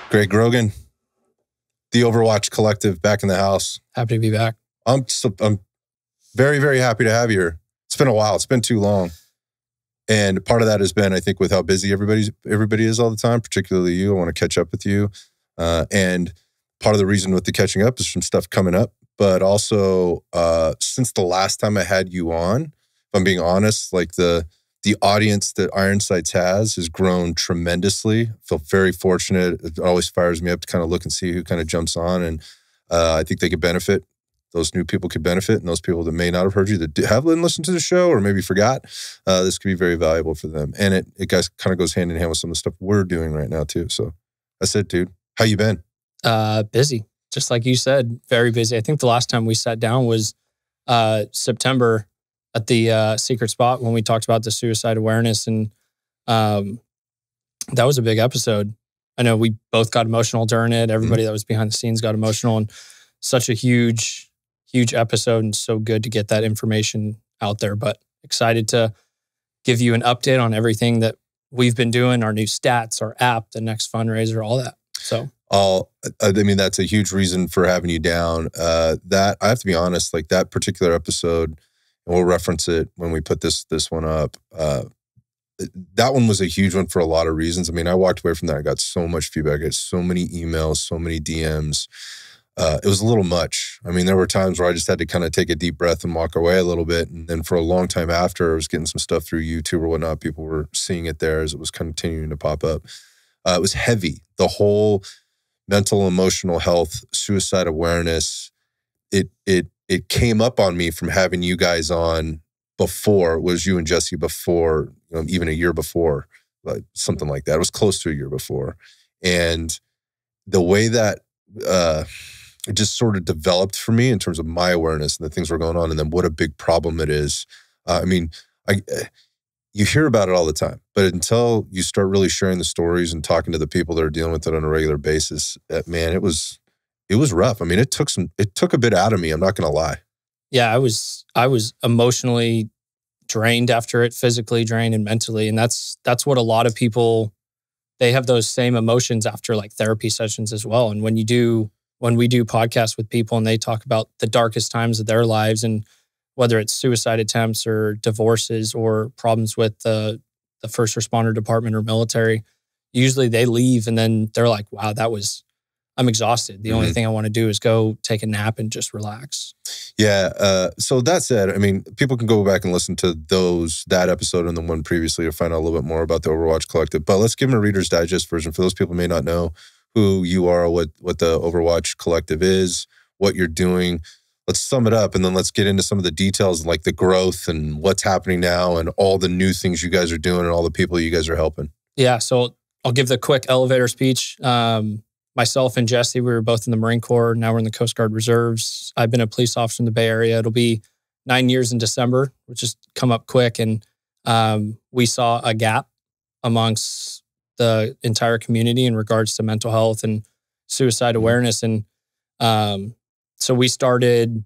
Greg Grogan, the Overwatch Collective, back in the house. Happy to be back. I'm very, very happy to have you here. It's been a while. It's been too long. And part of that has been, I think, with how busy everybody is all the time, particularly you. I want to catch up with you. And part of the reason with the catching up is from stuff coming up. But also, since the last time I had you on, if I'm being honest, like the audience that Iron Sights has grown tremendously. I feel very fortunate. It always fires me up to kind of look and see who kind of jumps on. And I think they could benefit. Those new people could benefit. And those people that may not have heard you, that have listened to the show or maybe forgot, this could be very valuable for them. And it guys kind of goes hand in hand with some of the stuff we're doing right now too. So that's it, dude. How you been? Busy. Just like you said, very busy. I think the last time we sat down was September at the secret spot when we talked about the suicide awareness. And that was a big episode. I know we both got emotional during it. Everybody that was behind the scenes got emotional, and such a huge episode, and so good to get that information out there. But excited to give you an update on everything that we've been doing, our new stats, our app, the next fundraiser, all that. So I mean, that's a huge reason for having you down. That I have to be honest, like that particular episode, and we'll reference it when we put this one up. That one was a huge one for a lot of reasons. I mean, I walked away from that. I got so much feedback. I got so many emails, so many DMs. It was a little much. I mean, there were times where I just had to kind of take a deep breath and walk away a little bit. And then for a long time after, I was getting some stuff through YouTube or whatnot. People were seeing it there as it was continuing to pop up. It was heavy. The whole mental, emotional health, suicide awareness, it came up on me from having you guys on before. It was you and Jesse before, even a year before, like something like that. It was close to a year before. And the way that it just sort of developed for me in terms of my awareness and the things that were going on, and then what a big problem it is. I mean, you hear about it all the time, but until you start really sharing the stories and talking to the people that are dealing with it on a regular basis, man, it was rough. I mean, it took a bit out of me. I'm not going to lie. Yeah, I was emotionally drained after it, physically drained and mentally. And that's what a lot of people, they have those same emotions after like therapy sessions as well. And when we do podcasts with people and they talk about the darkest times of their lives, and whether it's suicide attempts or divorces or problems with the first responder department or military, usually they leave and then they're like, wow, I'm exhausted. The only thing I want to do is go take a nap and just relax. Yeah. So that said, I mean, people can go back and listen to that episode and the one previously to find out a little bit more about the Overwatch Collective. But let's give them a Reader's Digest version for those people who may not know who you are, what the Overwatch Collective is, what you're doing. Let's sum it up, and then let's get into some of the details, like the growth and what's happening now and all the new things you guys are doing and all the people you guys are helping. Yeah. So I'll give the quick elevator speech. Myself and Jesse, we were both in the Marine Corps. Now we're in the Coast Guard Reserves. I've been a police officer in the Bay Area. It'll be 9 years in December, which has come up quick. And we saw a gap amongst the entire community in regards to mental health and suicide awareness. And so we started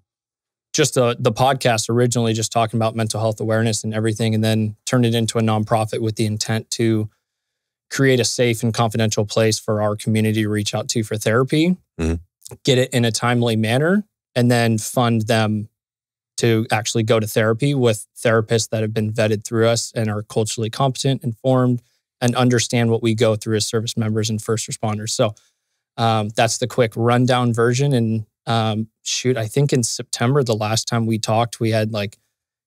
just the podcast originally just talking about mental health awareness and everything, and then turned it into a nonprofit with the intent to create a safe and confidential place for our community to reach out to for therapy, get it in a timely manner, and then fund them to actually go to therapy with therapists that have been vetted through us and are culturally competent, informed, and understand what we go through as service members and first responders. So that's the quick rundown version. And I think in September, the last time we talked, we had like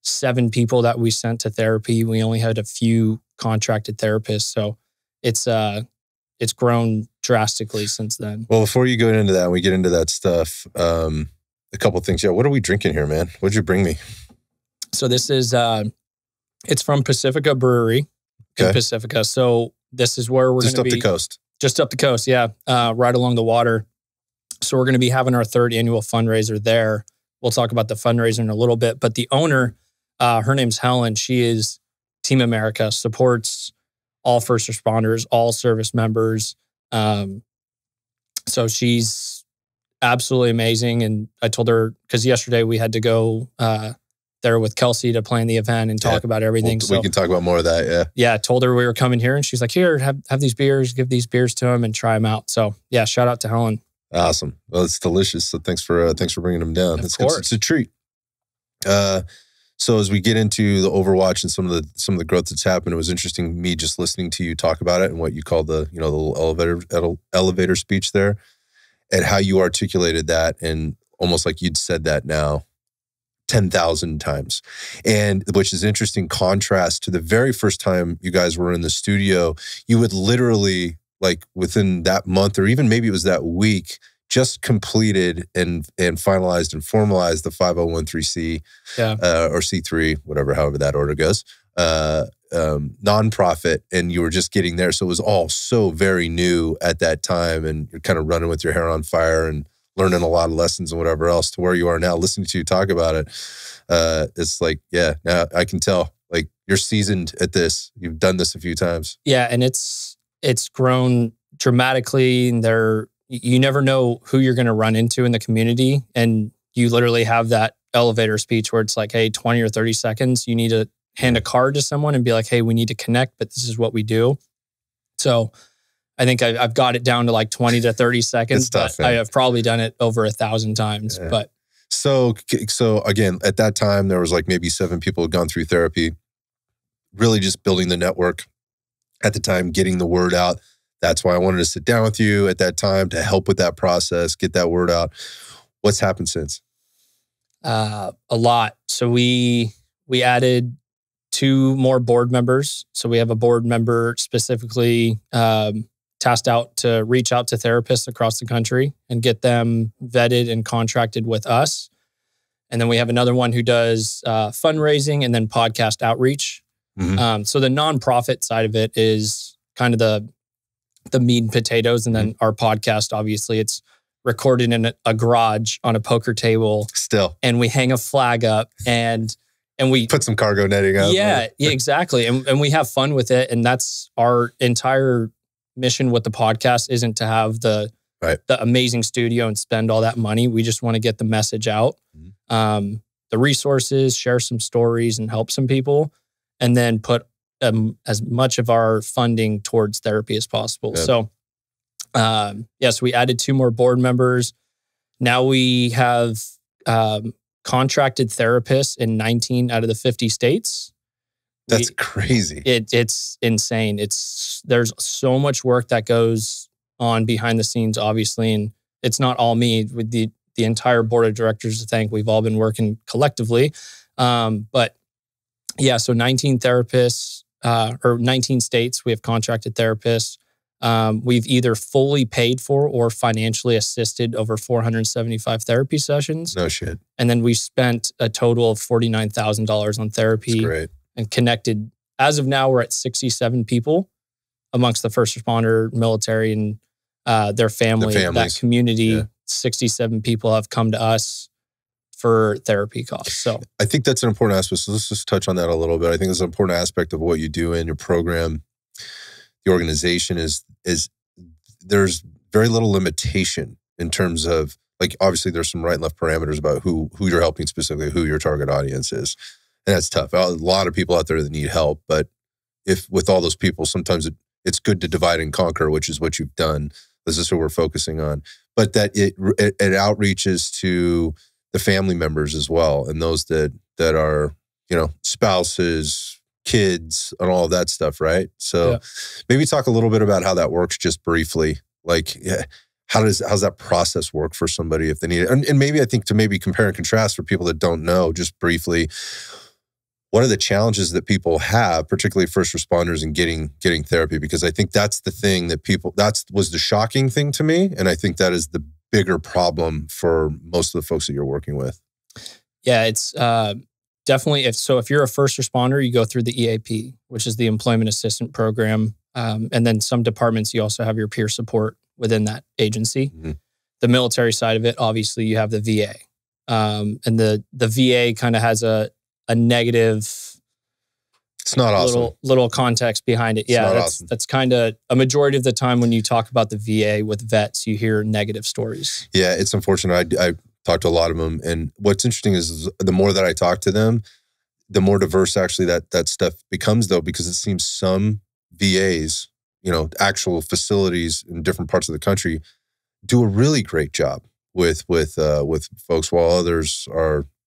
7 people that we sent to therapy. We only had a few contracted therapists. So it's grown drastically since then. Well, before you go into that, we get into that stuff. A couple of things. Yeah, what are we drinking here, man? What'd you bring me? So this is it's from Pacifica Brewery in Pacifica. So this is where we're going to be. Just up the coast. Just up the coast, yeah, right along the water. So we're going to be having our 3rd annual fundraiser there. We'll talk about the fundraiser in a little bit. But the owner, her name's Helen. She is Team America, supports all first responders, all service members. So she's absolutely amazing. And I told her, because yesterday we had to go, there with Kelsey to plan the event and talk about everything. We can talk about more of that. Yeah. Yeah. Told her we were coming here, and she's like, here, have these beers, give these beers to him and try them out. So yeah, shout out to Helen. Awesome. Well, it's delicious. So thanks for bringing them down. Of course. It's a treat. So as we get into the Overwatch and some of the growth that's happened, it was interesting me just listening to you talk about it and what you call the little elevator speech there, and how you articulated that, and almost like you'd said that now 10,000 times. And which is interesting contrast to the very first time you guys were in the studio. You would literally, like within that month, or even maybe it was that week, just completed and finalized and formalized the 5013C or C3, however that order goes, nonprofit, and you were just getting there. So it was all so very new at that time, and you're kind of running with your hair on fire and learning a lot of lessons and whatever else, to where you are now. Listening to you talk about it, it's like, yeah, now I can tell, like, you're seasoned at this. You've done this a few times. Yeah, and it's grown dramatically, and you never know who you're going to run into in the community. And you literally have that elevator speech where it's like, hey, 20 or 30 seconds, you need to hand a card to someone and be like, hey, we need to connect, but this is what we do. So I think I've got it down to like 20 to 30 seconds, but I have probably done it over 1,000 times. Yeah. But so again, at that time, there was like maybe 7 people who had gone through therapy, really just building the network at the time, getting the word out. That's why I wanted to sit down with you at that time to help with that process, get that word out. What's happened since? A lot. So we added 2 more board members. So we have a board member specifically tasked out to reach out to therapists across the country and get them vetted and contracted with us. And then we have another one who does fundraising and then podcast outreach. Mm-hmm. So the nonprofit side of it is kind of the meat and potatoes. And then our podcast, obviously, it's recorded in a garage on a poker table. Still. And we hang a flag up and we put some cargo netting up. Yeah, exactly. And we have fun with it. And that's our entire mission with the podcast, isn't to have the amazing studio and spend all that money. We just want to get the message out, the resources, share some stories and help some people, and then put as much of our funding towards therapy as possible. Yep. So, so we added 2 more board members. Now we have contracted therapists in 19 out of the 50 states. That's crazy. It's insane. There's so much work that goes on behind the scenes, obviously, and it's not all me. With the entire board of directors to thank. We've all been working collectively. But yeah, so 19 therapists, or 19 states, we have contracted therapists. We've either fully paid for or financially assisted over 475 therapy sessions. No shit. And then we spent a total of $49,000 on therapy. That's great. And connected. As of now, we're at 67 people amongst the first responder, military, and their family. That community, yeah. 67 people have come to us for therapy costs. So I think that's an important aspect. So let's just touch on that a little bit. I think it's an important aspect of what you do in your program. The organization is there's very little limitation in terms of, like, obviously there's some right and left parameters about who you're helping, specifically who your target audience is. And that's tough. A lot of people out there that need help, but if with all those people, sometimes it's good to divide and conquer, which is what you've done. This is what we're focusing on. But that it outreaches to the family members as well, and those that are, spouses, kids, and all of that stuff, right? So maybe talk a little bit about how that works, just briefly. Like, how's that process work for somebody if they need it? And maybe I think to maybe compare and contrast for people that don't know, just briefly, what are the challenges that people have, particularly first responders, in getting therapy? Because I think that's the thing that was the shocking thing to me. And I think that is the bigger problem for most of the folks that you're working with. Yeah, it's definitely, if you're a first responder, you go through the EAP, which is the Employment Assistant Program. And then some departments, you also have your peer support within that agency. Mm-hmm. The military side of it, obviously, you have the VA. And the VA kind of has a negative, it's not awesome. Little context behind it. That's kind of a majority of the time when you talk about the VA with vets, you hear negative stories. Yeah, it's unfortunate. Talked to a lot of them. And what's interesting is the more that I talk to them, the more diverse actually that stuff becomes, though, because it seems some VAs, actual facilities in different parts of the country do a really great job with folks, while others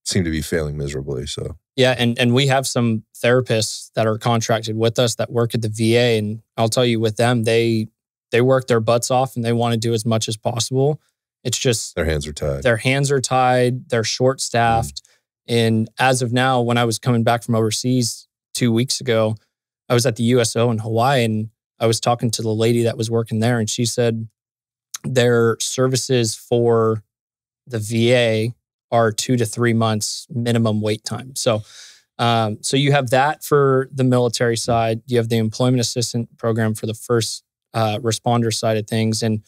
seem to be failing miserably. So yeah, and we have some therapists that are contracted with us that work at the VA, and I'll tell you, with them, they work their butts off and they want to do as much as possible. It's just their hands are tied. They're short-staffed. And as of now, when I was coming back from overseas 2 weeks ago, I was at the USO in Hawaii, and I was talking to the lady that was working there, and she said their services for the VA are 2 to 3 months minimum wait time. So you have that for the military side. You have the employment assistant program for the first responder side of things. And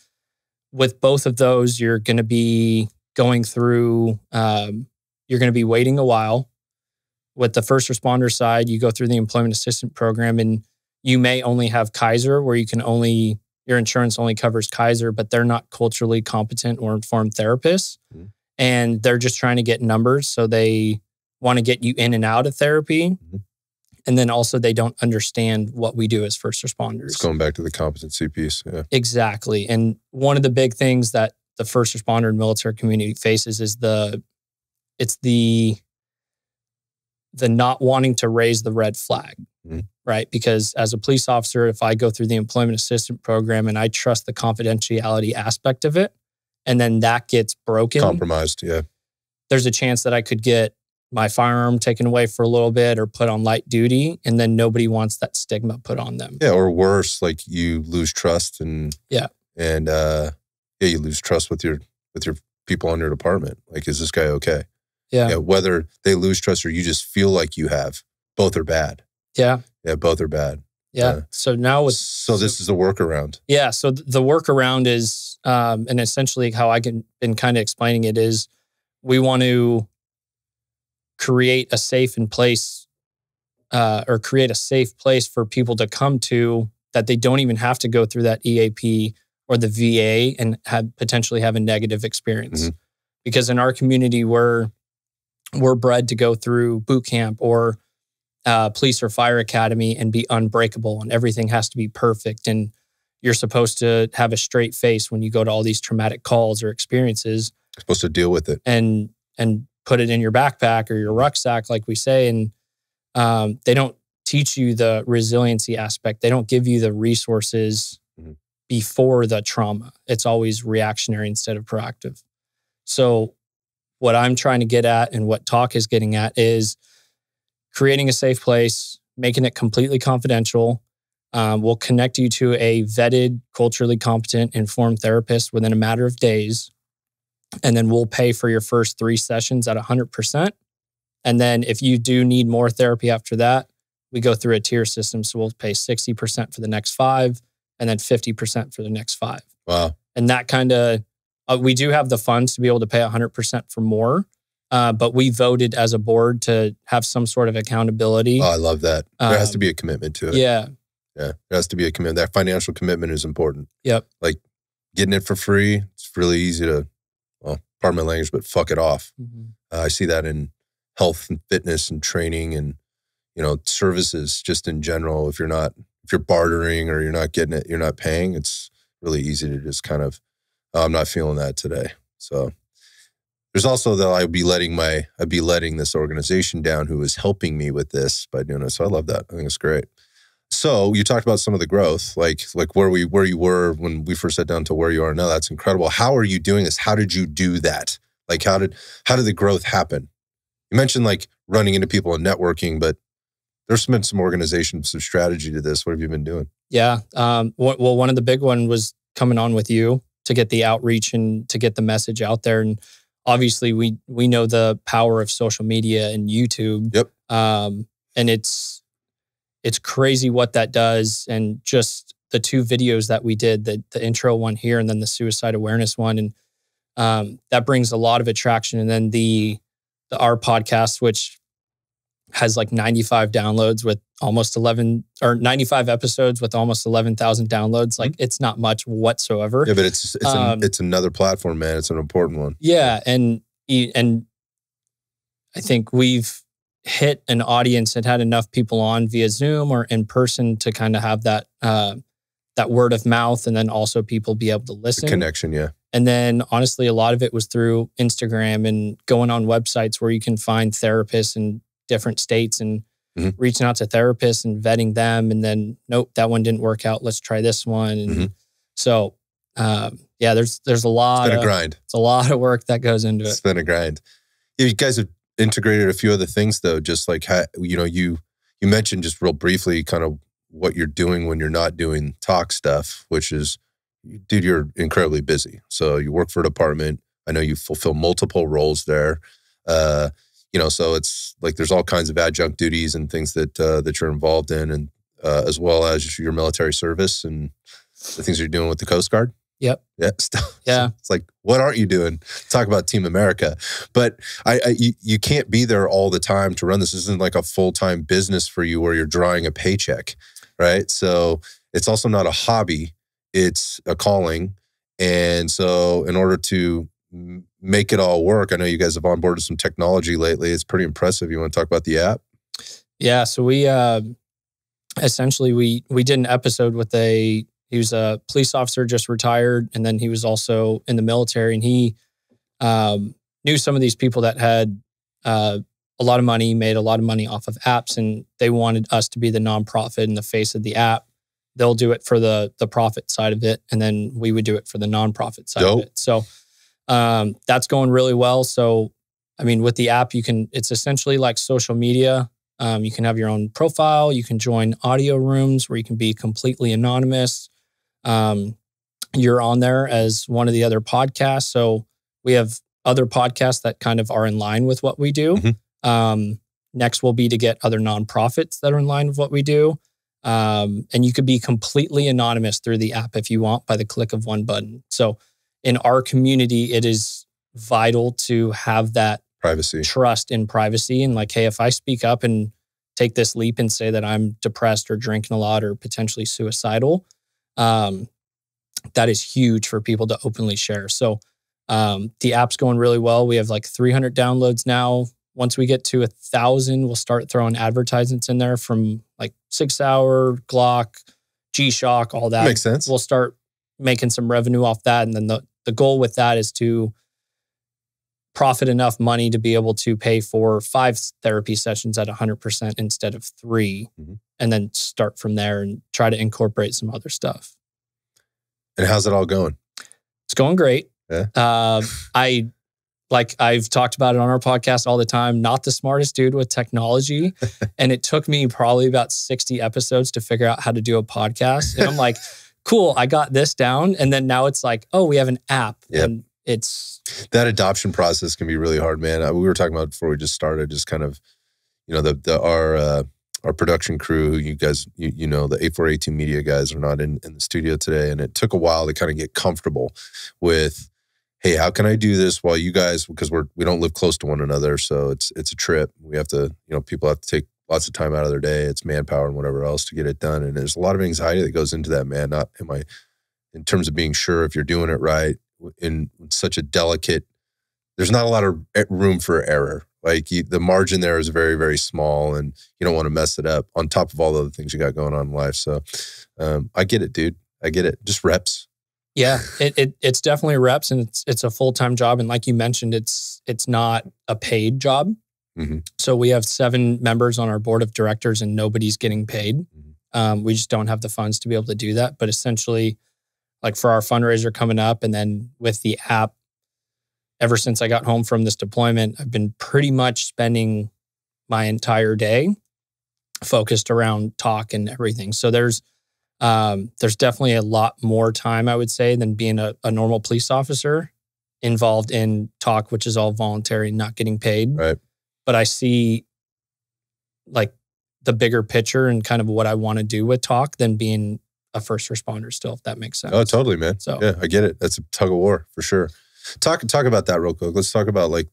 with both of those, you're going to be going through, you're going to be waiting a while. With the first responder side, you go through the employment assistant program, and you may only have Kaiser, where your insurance only covers Kaiser, but they're not culturally competent or informed therapists. Mm-hmm. And they're just trying to get numbers. So they want to get you in and out of therapy. Mm-hmm. And then also they don't understand what we do as first responders. It's going back to the competency piece. Yeah. Exactly. And one of the big things that the first responder and military community faces is the not wanting to raise the red flag, right? Because as a police officer, if I go through the employment assistant program and I trust the confidentiality aspect of it, and then that gets broken, compromised, yeah, there's a chance that I could get my firearm taken away for a little bit or put on light duty, and then nobody wants that stigma put on them. Yeah, or worse, like you lose trust and you lose trust with your people in your department. Like, is this guy okay? Yeah. Whether they lose trust or you just feel like you have, both are bad. Yeah. Yeah, both are bad. Yeah. So now this is the workaround. Yeah. So the workaround is, and essentially how been kind of explaining it is, we want to create a safe place for people to come to, that they don't even have to go through that EAP or the VA and potentially have a negative experience. Mm-hmm. Because in our community, we're bred to go through boot camp or police or fire academy and be unbreakable, and everything has to be perfect. And you're supposed to have a straight face when you go to all these traumatic calls or experiences. You're supposed to deal with it and put it in your backpack or your rucksack, like we say. And they don't teach you the resiliency aspect. They don't give you the resources before the trauma. It's always reactionary instead of proactive. So what I'm trying to get at, and what TOC is getting at, is creating a safe place, making it completely confidential. We'll connect you to a vetted, culturally competent, informed therapist within a matter of days. And then we'll pay for your first 3 sessions at 100%. And then if you do need more therapy after that, we go through a tier system. So we'll pay 60% for the next 5 and then 50% for the next 5. Wow. And that kind of, we do have the funds to be able to pay 100% for more. But we voted as a board to have some sort of accountability. Oh, I love that. There has to be a commitment to it. Yeah. Yeah. There has to be a commitment. That financial commitment is important. Yep. Like getting it for free, it's really easy to, well, pardon my language, but fuck it off. Mm-hmm. I see that in health and fitness and training and, services just in general. If you're bartering or you're not getting it, you're not paying, it's really easy to just kind of, I'm not feeling that today. So there's also that I'd be letting this organization down who is helping me with this by doing it. So I love that. I think it's great. So you talked about some of the growth, like where you were when we first sat down to where you are now. That's incredible. How are you doing this? How did you do that? Like, how did the growth happen? You mentioned like running into people and networking, but there's been some organization, some strategy to this. What have you been doing? Yeah. Well, one of the big one was coming on with you to get the outreach and to get the message out there. And obviously we know the power of social media and YouTube. Yep. And it's crazy what that does. And just the 2 videos that we did, the intro one here and then the suicide awareness one. And that brings a lot of attraction. And then our podcast, which has like 95 downloads with almost 95 episodes with almost 11,000 downloads. Like, it's not much whatsoever. Yeah, but it's another platform, man. It's an important one. Yeah. And, and I think we've hit an audience that had enough people on via Zoom or in person to kind of have that that word of mouth, and then also people be able to listen. The connection, yeah. And then honestly, a lot of it was through Instagram and going on websites where you can find therapists in different states and reaching out to therapists and vetting them. And then, nope, that one didn't work out. Let's try this one. And so, yeah, there's a lot. It's been a grind. It's a lot of work that goes into it. It's been a grind. You guys have integrated a few other things though, just like how, you mentioned just real briefly kind of what you're doing when you're not doing TOC stuff, which is, dude, you're incredibly busy. So you work for a department. I know you fulfill multiple roles there. So it's like there's all kinds of adjunct duties and things that you're involved in, and as well as your military service and the things you're doing with the Coast Guard. Yep. Yeah. Yeah. It's like, what aren't you doing? Talk about Team America. But you can't be there all the time to run this. This isn't like a full-time business for you where you're drawing a paycheck, right? So it's also not a hobby. It's a calling. And so in order to make it all work, I know you guys have onboarded some technology lately. It's pretty impressive. You want to talk about the app? Yeah. So we essentially we did an episode with he was a police officer, just retired, and then he was also in the military, and he knew some of these people that had a lot of money, made a lot of money off of apps, and they wanted us to be the nonprofit in the face of the app. They'll do it for the profit side of it, and then we would do it for the nonprofit side of it. So that's going really well. So, I mean, with the app, it's essentially like social media. You can have your own profile. You can join audio rooms where you can be completely anonymous. You're on there as one of the other podcasts. So we have other podcasts that kind of are in line with what we do. Next will be to get other nonprofits that are in line with what we do. And you could be completely anonymous through the app if you want by the click of one button. So in our community, it is vital to have that privacy, trust in privacy. And like, hey, if I speak up and take this leap and say that I'm depressed or drinking a lot or potentially suicidal, that is huge for people to openly share. So the app's going really well. We have like 300 downloads now. Once we get to 1,000, we'll start throwing advertisements in there from like 6 Hour, Glock, G-Shock, all that. Makes sense. We'll start making some revenue off that. And then the goal with that is to profit enough money to be able to pay for 5 therapy sessions at 100% instead of 3, and then start from there and try to incorporate some other stuff. And how's it all going? It's going great. Yeah. I've talked about it on our podcast all the time, not the smartest dude with technology. And it took me probably about 60 episodes to figure out how to do a podcast. And I'm like, cool, I got this down. And then now it's like, oh, we have an app. Yep. And it's... That adoption process can be really hard, man. We were talking about before we just started, just kind of, our production crew, you guys, the 8482 media guys are not in the studio today. And it took a while to kind of get comfortable with, hey, how can I do this while you guys, because we don't live close to one another. So it's a trip. We have to, people have to take lots of time out of their day. It's manpower and whatever else to get it done. And there's a lot of anxiety that goes into that, man. In terms of being sure if you're doing it right in such a delicate, there's not a lot of room for error. Like the margin there is very, very small, and you don't want to mess it up on top of all the other things you got going on in life. So I get it, dude. I get it. Just reps. Yeah, it's definitely reps, and it's a full-time job. And like you mentioned, it's not a paid job. So we have 7 members on our board of directors, and nobody's getting paid. We just don't have the funds to be able to do that. But essentially, like for our fundraiser coming up, and then with the app, ever since I got home from this deployment, I've been pretty much spending my entire day focused around TOC and everything. So there's definitely a lot more time, I would say, than being a normal police officer involved in TOC, which is all voluntary, not getting paid. Right. But I see like the bigger picture and kind of what I want to do with TOC than being a first responder still, if that makes sense. Oh, totally, man. So yeah, I get it. That's a tug of war for sure. Talk about that real quick. Let's talk about like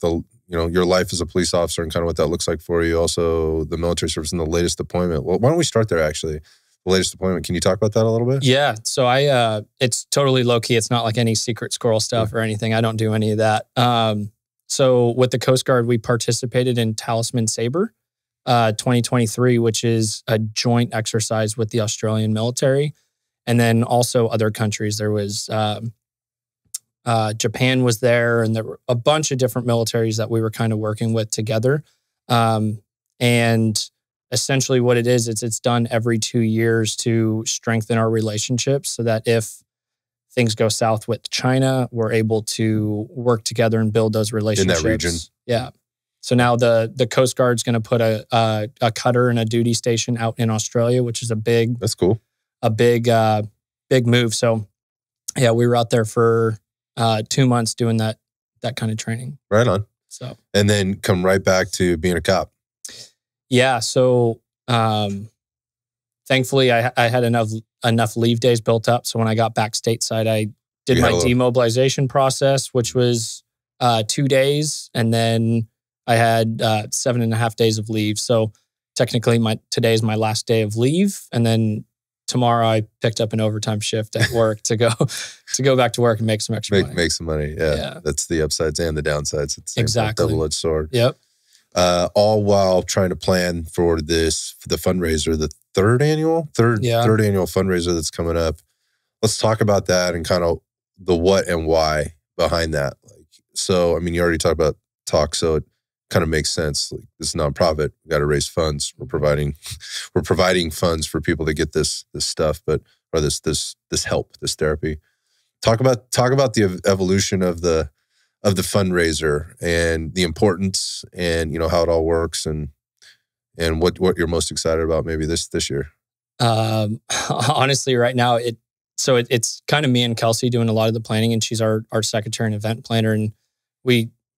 your life as a police officer and kind of what that looks like for you. Also the military service and the latest deployment. Well, why don't we start there actually? The latest deployment. Can you talk about that a little bit? Yeah. So it's totally low key. It's not like any secret squirrel stuff or anything. I don't do any of that. So with the Coast Guard, we participated in Talisman Sabre 2023, which is a joint exercise with the Australian military. And then also other countries. There was Japan was there, and there were a bunch of different militaries that we were kind of working with together. And essentially what it is, it's done every 2 years to strengthen our relationships so that if things go south with China, we're able to work together and build those relationships. In that region. Yeah. So now the Coast Guard's going to put a cutter and a duty station out in Australia, which is That's cool. A big move. So yeah, we were out there for 2 months doing that kind of training. Right on. So, and then come right back to being a cop. Yeah. So, thankfully I had enough leave days built up. So when I got back stateside, I did my demobilization process, which was 2 days. And then I had 7.5 days of leave. So technically today's my last day of leave. And then tomorrow I picked up an overtime shift at work to go back to work and make some extra money. Make some money. Yeah. That's the upsides and the downsides. It's exactly a double-edged sword. Yep. All while trying to plan for the fundraiser, the third annual fundraiser that's coming up. Let's talk about that and kind of the what and why behind that. So, I mean, you already talked about TOC, so it kind of makes sense. Like, this is a nonprofit. We got to raise funds. We're providing funds for people to get this stuff, or this help, this therapy. Talk about the evolution of the fundraiser and the importance, and how it all works, and what you're most excited about maybe this year. Honestly, right now it's kind of me and Kelsey doing a lot of the planning, and she's our secretary and event planner, and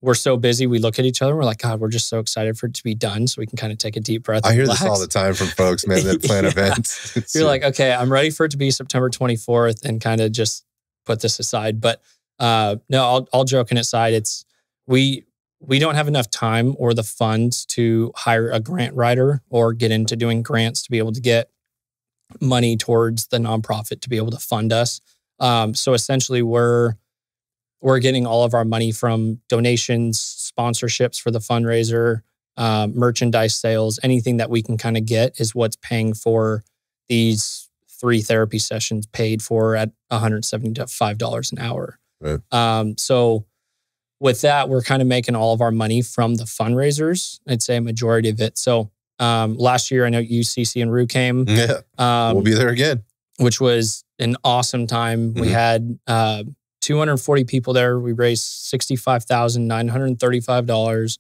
we're so busy. We look at each other and we're like, God, we're just so excited for it to be done so we can kind of take a deep breath. I hear this all the time from folks, man, that plan events. You're like, okay, I'm ready for it to be September 24th and kind of just put this aside. But no, all joking aside, we don't have enough time or the funds to hire a grant writer or get into doing grants to be able to get money towards the nonprofit to be able to fund us. So essentially we're getting all of our money from donations, sponsorships for the fundraiser, merchandise sales, anything that we can kind of get is what's paying for these 3 therapy sessions paid for at $175 an hour. Right. So with that, we're kind of making all of our money from the fundraisers. I'd say a majority of it. So last year, I know UCC and Rue came. Yeah, we'll be there again. Which was an awesome time. Mm-hmm. We had 240 people there. We raised $65,935.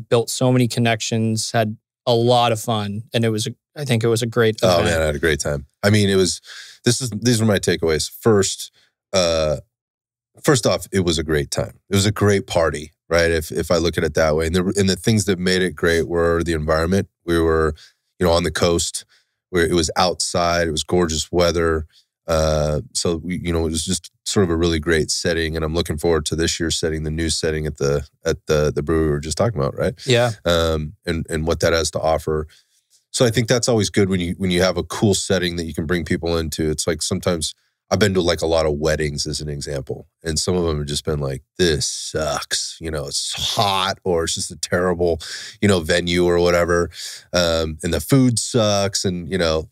Built so many connections. Had a lot of fun, and I think it was a great event. Oh man, I had a great time. I mean, these were my takeaways. First off, it was a great time. It was a great party, right? If I look at it that way, and the things that made it great were the environment. We were, on the coast, where it was outside. It was gorgeous weather. So it was just sort of a really great setting, and I'm looking forward to this year setting the new setting at the brewery we were just talking about, right? Yeah. And what that has to offer. So I think that's always good when you have a cool setting that you can bring people into. It's like sometimes I've been to like a lot of weddings as an example, and some of them have just been like, this sucks, it's hot, or it's just a terrible, venue or whatever. And the food sucks, and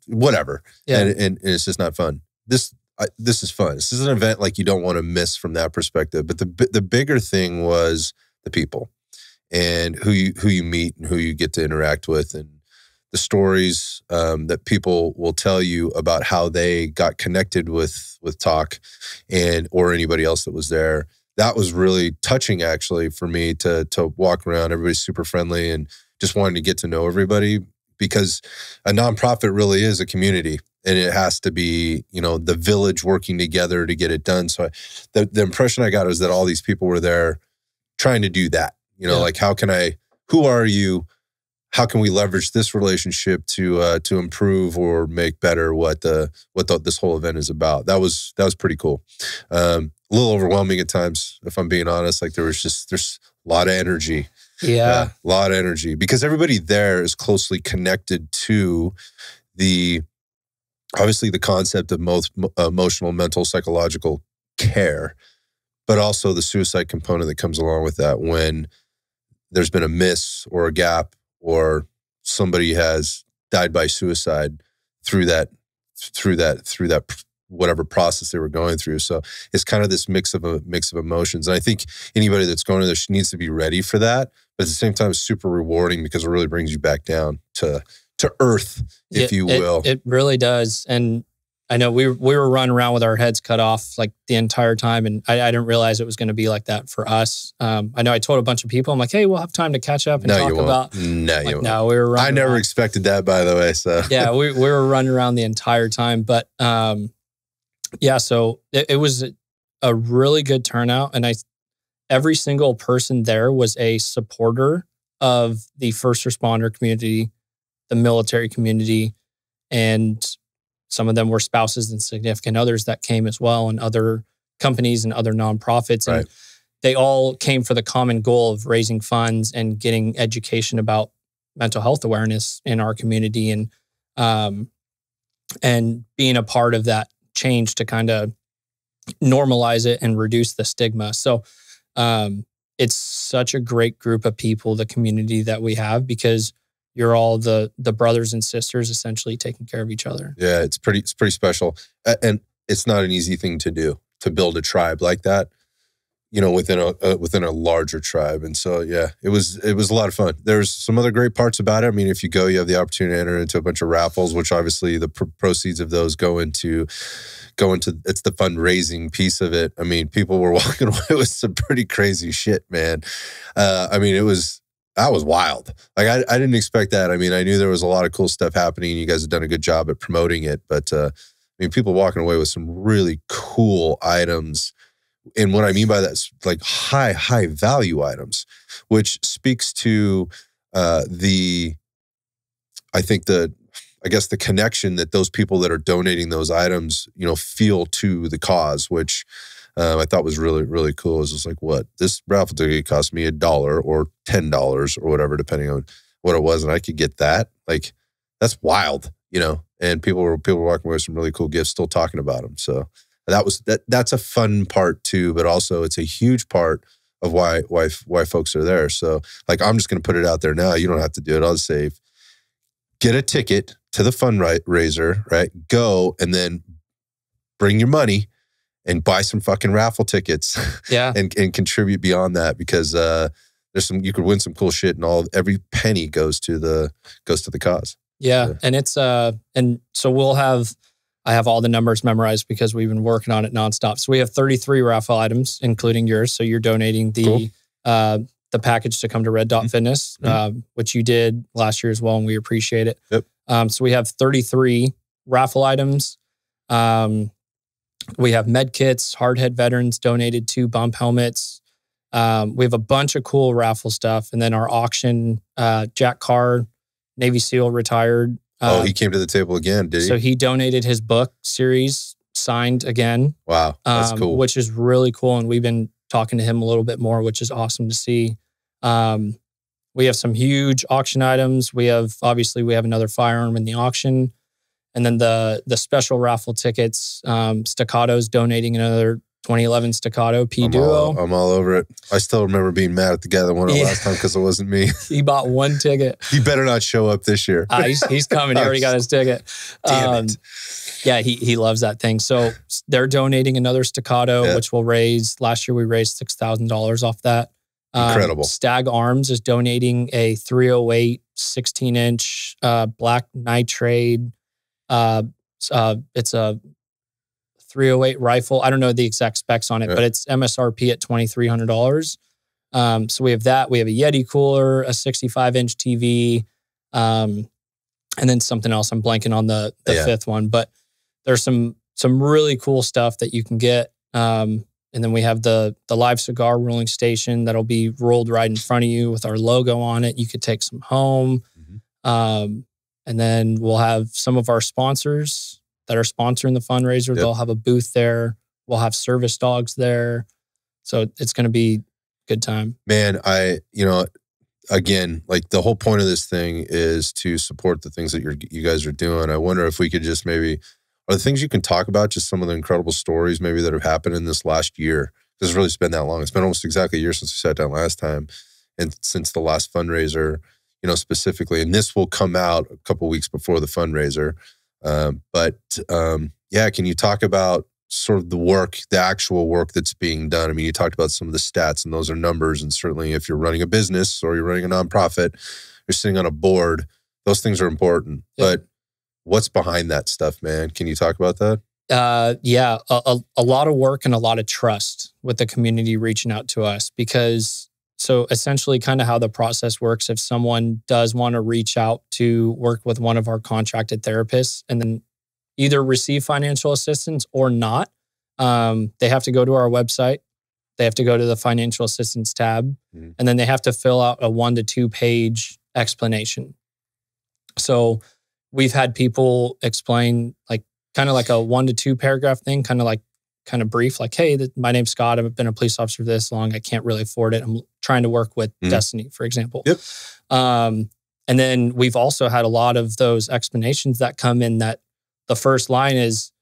whatever. Yeah. And it's just not fun. This is fun. This is an event like you don't want to miss from that perspective. But the bigger thing was the people and who you meet and who you get to interact with, and the stories that people will tell you about how they got connected with TOC or anybody else that was there. That was really touching, actually, for me to walk around. Everybody's super friendly and just wanting to get to know everybody, because a nonprofit really is a community. And it has to be, the village working together to get it done. So the impression I got was that all these people were there trying to do that. Like, who are you? How can we leverage this relationship to improve or make better what this whole event is about? That was pretty cool. A little overwhelming at times, if I'm being honest. Like there's a lot of energy. Yeah. A lot of energy, because everybody there is closely connected to obviously the concept of emotional, mental, psychological care, but also the suicide component that comes along with that when there's been a miss or a gap or somebody has died by suicide through that whatever process they were going through. So it's kind of this mix of emotions. And I think anybody that's going to this needs to be ready for that. But at the same time, it's super rewarding because it really brings you back down to earth, if you will. It really does. And I know we were running around with our heads cut off like the entire time, and I didn't realize it was going to be like that for us. I know I told a bunch of people, I'm like, hey, we'll have time to catch up and talk about. No, you won't. No, we were running I never expected that, by the way. So yeah, we were running around the entire time. But yeah, so it was a really good turnout. And every single person there was a supporter of the first responder community, the military community, and some of them were spouses and significant others that came as well, and other companies and other nonprofits. And they all came for the common goal of raising funds and getting education about mental health awareness in our community, and being a part of that change to kind of normalize it and reduce the stigma. So it's such a great group of people, the community that we have, because you're all the brothers and sisters essentially taking care of each other. Yeah, it's pretty special. And it's not an easy thing to do, to build a tribe like that, you know, within a larger tribe. And so, yeah, it was a lot of fun. There's some other great parts about it. I mean, if you go, you have the opportunity to enter into a bunch of raffles, which obviously the proceeds of those go into, it's the fundraising piece of it. I mean, people were walking away with some pretty crazy shit, man. I mean, that was wild. Like, I didn't expect that. I mean, I knew there was a lot of cool stuff happening, and you guys have done a good job at promoting it. But, I mean, people walking away with some really cool items. And what I mean by that is like high value items, which speaks to the connection that those people that are donating those items, you know, feel to the cause, which I thought was really, really cool. It was just like, what, this raffle ticket cost me $1 or $10 or whatever, depending on what it was, and I could get that. Like, that's wild, you know. And people were walking away with some really cool gifts, still talking about them. So that's a fun part too, but also it's a huge part of why folks are there. So, like, I'm just going to put it out there now. You don't have to do it. I'll just say, get a ticket to the FundRaiser, right? Go, and then bring your money and buy some fucking raffle tickets. Yeah. and contribute beyond that, because you could win some cool shit, and every penny goes to the cause. Yeah. And it's and so I have all the numbers memorized because we've been working on it nonstop. So we have 33 raffle items, including yours. So you're donating the package to come to Red Dot Fitness, which you did last year as well, and we appreciate it. Yep. So we have 33 raffle items. We have med kits, hardhead veterans donated 2 bump helmets. We have a bunch of cool raffle stuff. And then our auction, Jack Carr, Navy SEAL, retired. He came to the table again, did he? So he donated his book series, signed again. Wow, that's cool. Which is really cool. And we've been talking to him a little bit more, which is awesome to see. We have some huge auction items. We have another firearm in the auction. And then the special raffle tickets, Staccato's donating another 2011 Staccato P Duo. I'm all over it. I still remember being mad at the guy that won it last time because it wasn't me. He bought one ticket. He better not show up this year. He's coming. He already got his ticket. Damn it. Yeah, he loves that thing. So they're donating another Staccato, which will raise, last year we raised $6,000 off that. Incredible. Stag Arms is donating a 308 16-inch black nitride. It's a 308 rifle. I don't know the exact specs on it, but it's MSRP at $2,300. So we have that. We have a Yeti cooler, a 65-inch TV, and then something else. I'm blanking on the fifth one, but there's some really cool stuff that you can get. And then we have the live cigar rolling station that'll be rolled right in front of you with our logo on it. You could take some home. And then we'll have some of our sponsors that are sponsoring the fundraiser. They'll have a booth there. We'll have service dogs there. So it's going to be a good time. Man, again, like, the whole point of this thing is to support the things that you guys are doing. I wonder if we could just are the things you can talk about, just some of the incredible stories maybe that have happened in this last year. Because it's really been that long. It's been almost exactly a year since we sat down last time, and since the last fundraiser, specifically. And this will come out a couple weeks before the fundraiser. Yeah, can you talk about sort of the actual work that's being done? I mean, you talked about some of the stats, and those are numbers. And certainly, if you're running a business or you're running a nonprofit, you're sitting on a board, those things are important. Yeah. But what's behind that stuff, man? Can you talk about that? Yeah, a lot of work and a lot of trust with the community reaching out to us, because so essentially kind of how the process works, if someone does want to reach out to work with one of our contracted therapists and then either receive financial assistance or not, they have to go to our website. They have to go to the financial assistance tab, and then they have to fill out a 1 to 2 page explanation. So we've had people explain kind of like a 1 to 2 paragraph thing, kind of brief, like, hey, my name's Scott. I've been a police officer for this long. I can't really afford it. I'm trying to work with Destiny, for example. Yep. And then we've also had a lot of those explanations that come in that the first line is,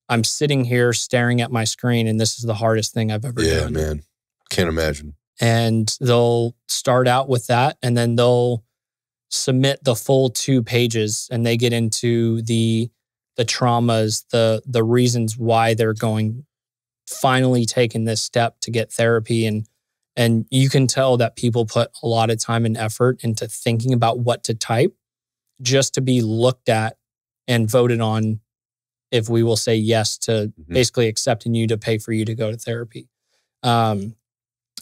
I'm sitting here staring at my screen and this is the hardest thing I've ever done. Yeah, man. Can't imagine. And they'll start out with that, and then they'll submit the full 2 pages, and they get into the traumas, the reasons why they're finally taking this step to get therapy. And you can tell that people put a lot of time and effort into thinking about what to type just to be looked at and voted on if we will say yes to basically accepting you to pay for you to go to therapy.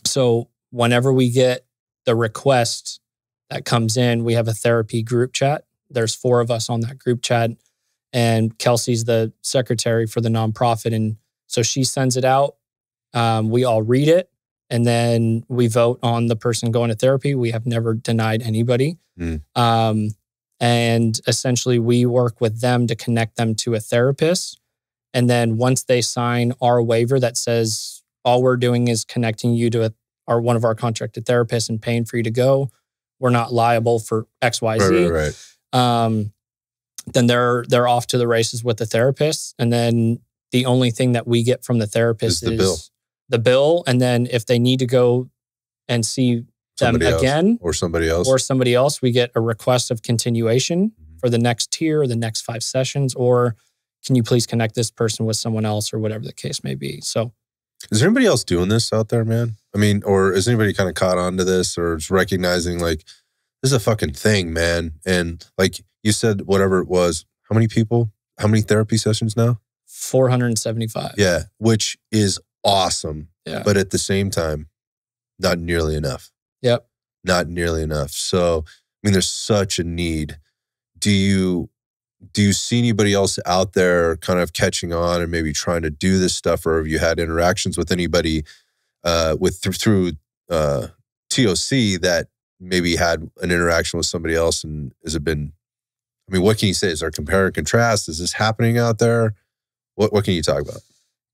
So whenever we get the request that comes in, we have a therapy group chat. There's 4 of us on that group chat. And Kelsey's the secretary for the nonprofit. And so she sends it out. We all read it, and then we vote on the person going to therapy. We have never denied anybody. And essentially we work with them to connect them to a therapist. And then once they sign our waiver that says all we're doing is connecting you to one of our contracted therapists and paying for you to go, we're not liable for XYZ. Right. Then they're off to the races with the therapist. And then the only thing that we get from the therapist is the bill. And then if they need to go and see them again or somebody else, we get a request of continuation for the next tier, the next 5 sessions, or can you please connect this person with someone else, or whatever the case may be. So is there anybody else doing this out there, man? I mean, or is anybody kind of caught on to this, or is recognizing like, this is a fucking thing, man? And like you said, whatever it was, how many people, how many therapy sessions now? 475. Yeah, which is awesome. Yeah. But at the same time, not nearly enough. Yep. Not nearly enough. So, I mean, there's such a need. Do you see anybody else out there kind of catching on and maybe trying to do this stuff, or have you had interactions with anybody through TOC that maybe had an interaction with somebody else? And has it been, I mean, what can you say? Is there compare and contrast? Is this happening out there? What can you talk about?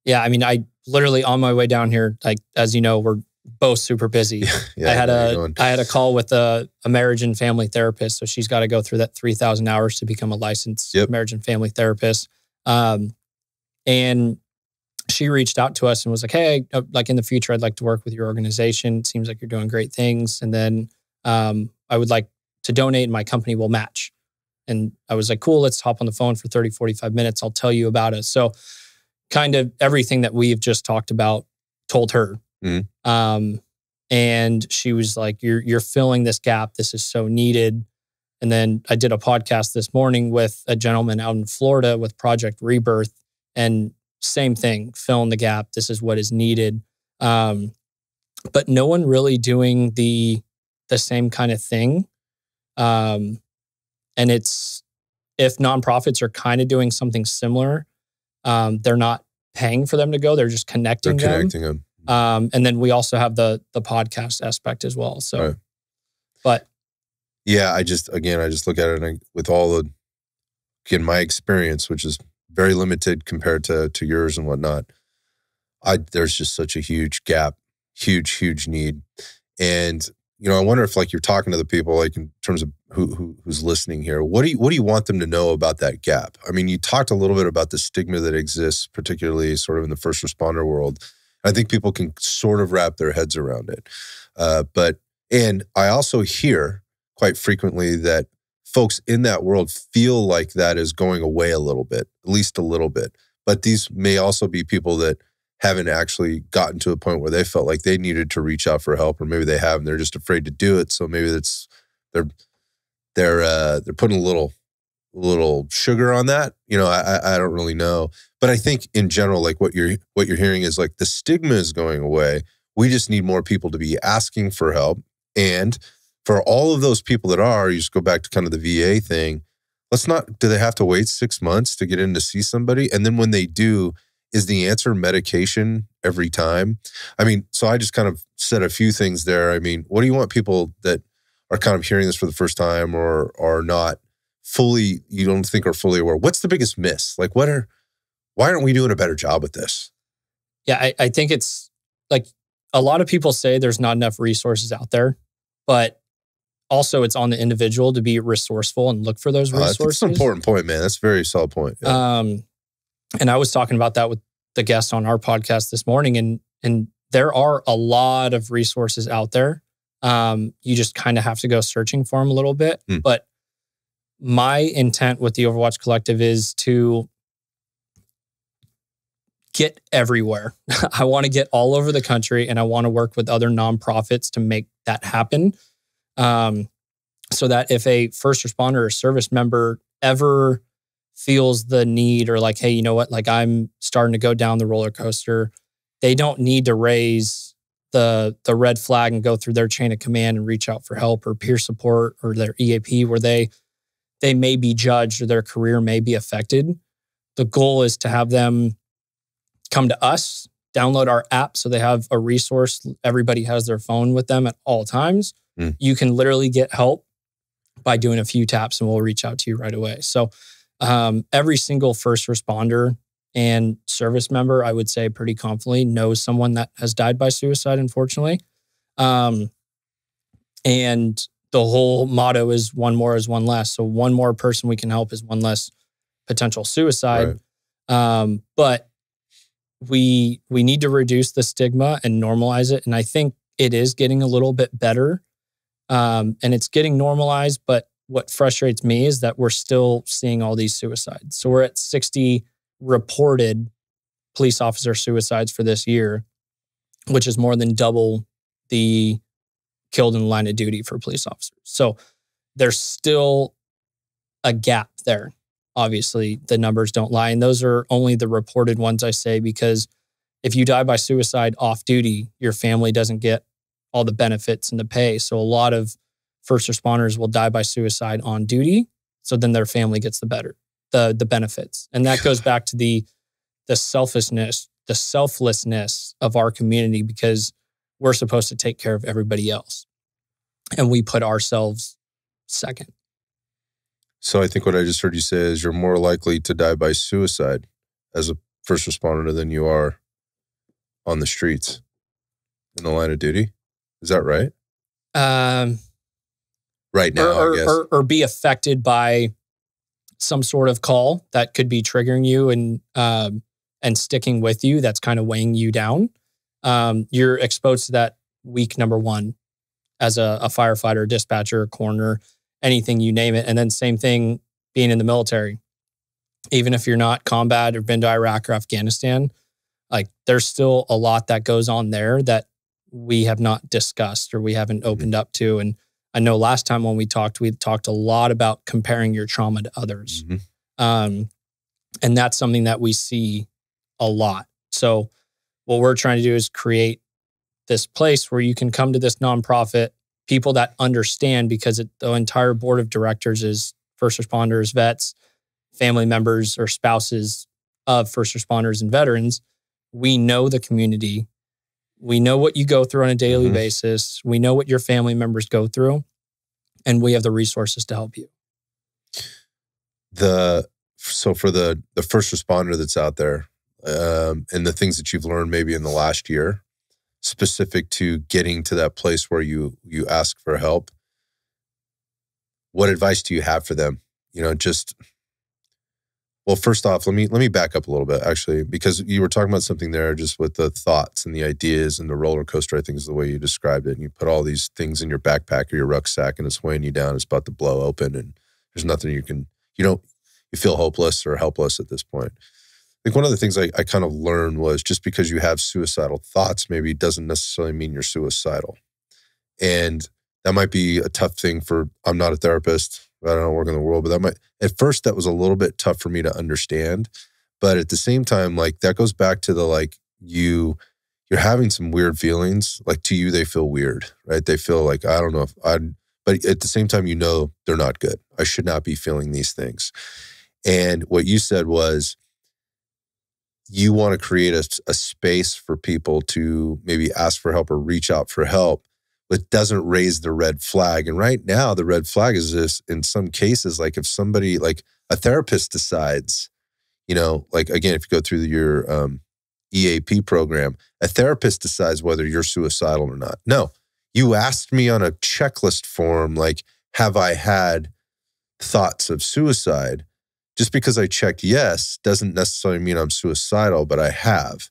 Yeah, I mean, I literally on my way down here, like, as you know, we're both super busy. Yeah, I had a call with a marriage and family therapist. So she's got to go through that 3,000 hours to become a licensed marriage and family therapist. And she reached out to us and was like, hey, like in the future, I'd like to work with your organization. It seems like you're doing great things. And then I would like to donate and my company will match. And I was like, cool, let's hop on the phone for 30, 45 minutes. I'll tell you about it. So kind of everything that we've just talked about, told her. And she was like, you're filling this gap. This is so needed. And then I did a podcast this morning with a gentleman out in Florida with Project Rebirth, and same thing, filling the gap. This is what is needed. But no one really doing the same kind of thing. And it's, if nonprofits are kind of doing something similar, they're not paying for them to go. They're just connecting them. And then we also have the podcast aspect as well. So, right. But yeah, I just look at it with all my experience, which is very limited compared to yours and whatnot. There's just such a huge gap, huge need. And, I wonder if like you're talking to the people, like in terms of who's listening here, what do you want them to know about that gap? I mean, you talked a little bit about the stigma that exists, particularly sort of in the first responder world. I think people can sort of wrap their heads around it. And I also hear quite frequently that folks in that world feel like that is going away a little bit, at least a little bit. But these may also be people that haven't actually gotten to a point where they felt like they needed to reach out for help, or maybe they have and they're just afraid to do it. So maybe they're putting a little sugar on that. You know, I don't really know. But I think in general, like what you're hearing is like the stigma is going away. We just need more people to be asking for help. And for all of those people that are, you just go back to kind of the VA thing. Do they have to wait 6 months to get in to see somebody? And then when they do, is the answer medication every time? I mean, so I just kind of said a few things there. I mean, what do you want people that are kind of hearing this for the first time or are not fully, you don't think are fully aware? What's the biggest miss? Like why aren't we doing a better job with this? Yeah, I think it's like a lot of people say there's not enough resources out there, but also it's on the individual to be resourceful and look for those resources. That's an important point, man. That's a very solid point. Yeah. And I was talking about that with the guest on our podcast this morning, and there are a lot of resources out there. You just kind of have to go searching for them a little bit. But my intent with the Overwatch Collective is to get everywhere. I want to get all over the country, and I want to work with other nonprofits to make that happen. So that if a first responder or service member ever feels the need or like, hey, you know what, like I'm starting to go down the roller coaster, they don't need to raise the red flag and go through their chain of command and reach out for help or peer support or their EAP where they may be judged or their career may be affected. The goal is to have them come to us, download our app so they have a resource. Everybody has their phone with them at all times. You can literally get help by doing a few taps and we'll reach out to you right away. So every single first responder and service member, I would say pretty confidently, knows someone that has died by suicide, unfortunately. And the whole motto is one more is one less. So one more person we can help is one less potential suicide. Right. But we need to reduce the stigma and normalize it. And I think it is getting a little bit better. And it's getting normalized, but what frustrates me is that we're still seeing all these suicides. So we're at 60 reported police officer suicides for this year, which is more than double the killed in the line of duty for police officers. So there's still a gap there. Obviously, the numbers don't lie. And those are only the reported ones I say, because if you die by suicide off duty, your family doesn't get all the benefits and the pay. So a lot of first responders will die by suicide on duty. So then their family gets the benefits. And that goes back to the selflessness of our community, because we're supposed to take care of everybody else. And we put ourselves second. So I think what I just heard you say is you're more likely to die by suicide as a first responder than you are on the streets in the line of duty. Is that right? Right now, I guess. Or be affected by some sort of call that could be triggering you and sticking with you. That's kind of weighing you down. You're exposed to that week number one as a firefighter, dispatcher, coroner, anything, you name it. And then same thing being in the military. Even if you're not combat or been to Iraq or Afghanistan, like there's still a lot that goes on there that we have not discussed or we haven't opened up to. And I know last time when we talked a lot about comparing your trauma to others. And that's something that we see a lot. So what we're trying to do is create this place where you can come to this nonprofit, people that understand, because the entire board of directors is first responders, vets, family members, or spouses of first responders and veterans. We know the community. We know what you go through on a daily basis. We know what your family members go through, and we have the resources to help you. So for the first responder that's out there, and the things that you've learned maybe in the last year, specific to getting to that place where you ask for help, what advice do you have for them? You know, just Well, first off, let me back up a little bit, actually, because you were talking about something there just with the thoughts and the ideas and the roller coaster, I think is the way you described it. And you put all these things in your backpack or your rucksack and it's weighing you down. It's about to blow open and there's nothing you feel hopeless or helpless at this point. I think one of the things I kind of learned was just because you have suicidal thoughts maybe doesn't necessarily mean you're suicidal. And that might be a tough thing I'm not a therapist. I don't work in the world, but at first that was a little bit tough for me to understand. But at the same time, like that goes back to the, like you're having some weird feelings, like to you, they feel weird, right? They feel like, I don't know but at the same time, they're not good. I should not be feeling these things. And what you said was you want to create a space for people to maybe ask for help or reach out for help, but doesn't raise the red flag. And right now, the red flag is this, in some cases, like if somebody, like a therapist decides, like again, if you go through your EAP program, a therapist decides whether you're suicidal or not. No, you asked me on a checklist form, like, have I had thoughts of suicide? Just because I checked yes doesn't necessarily mean I'm suicidal, but I have.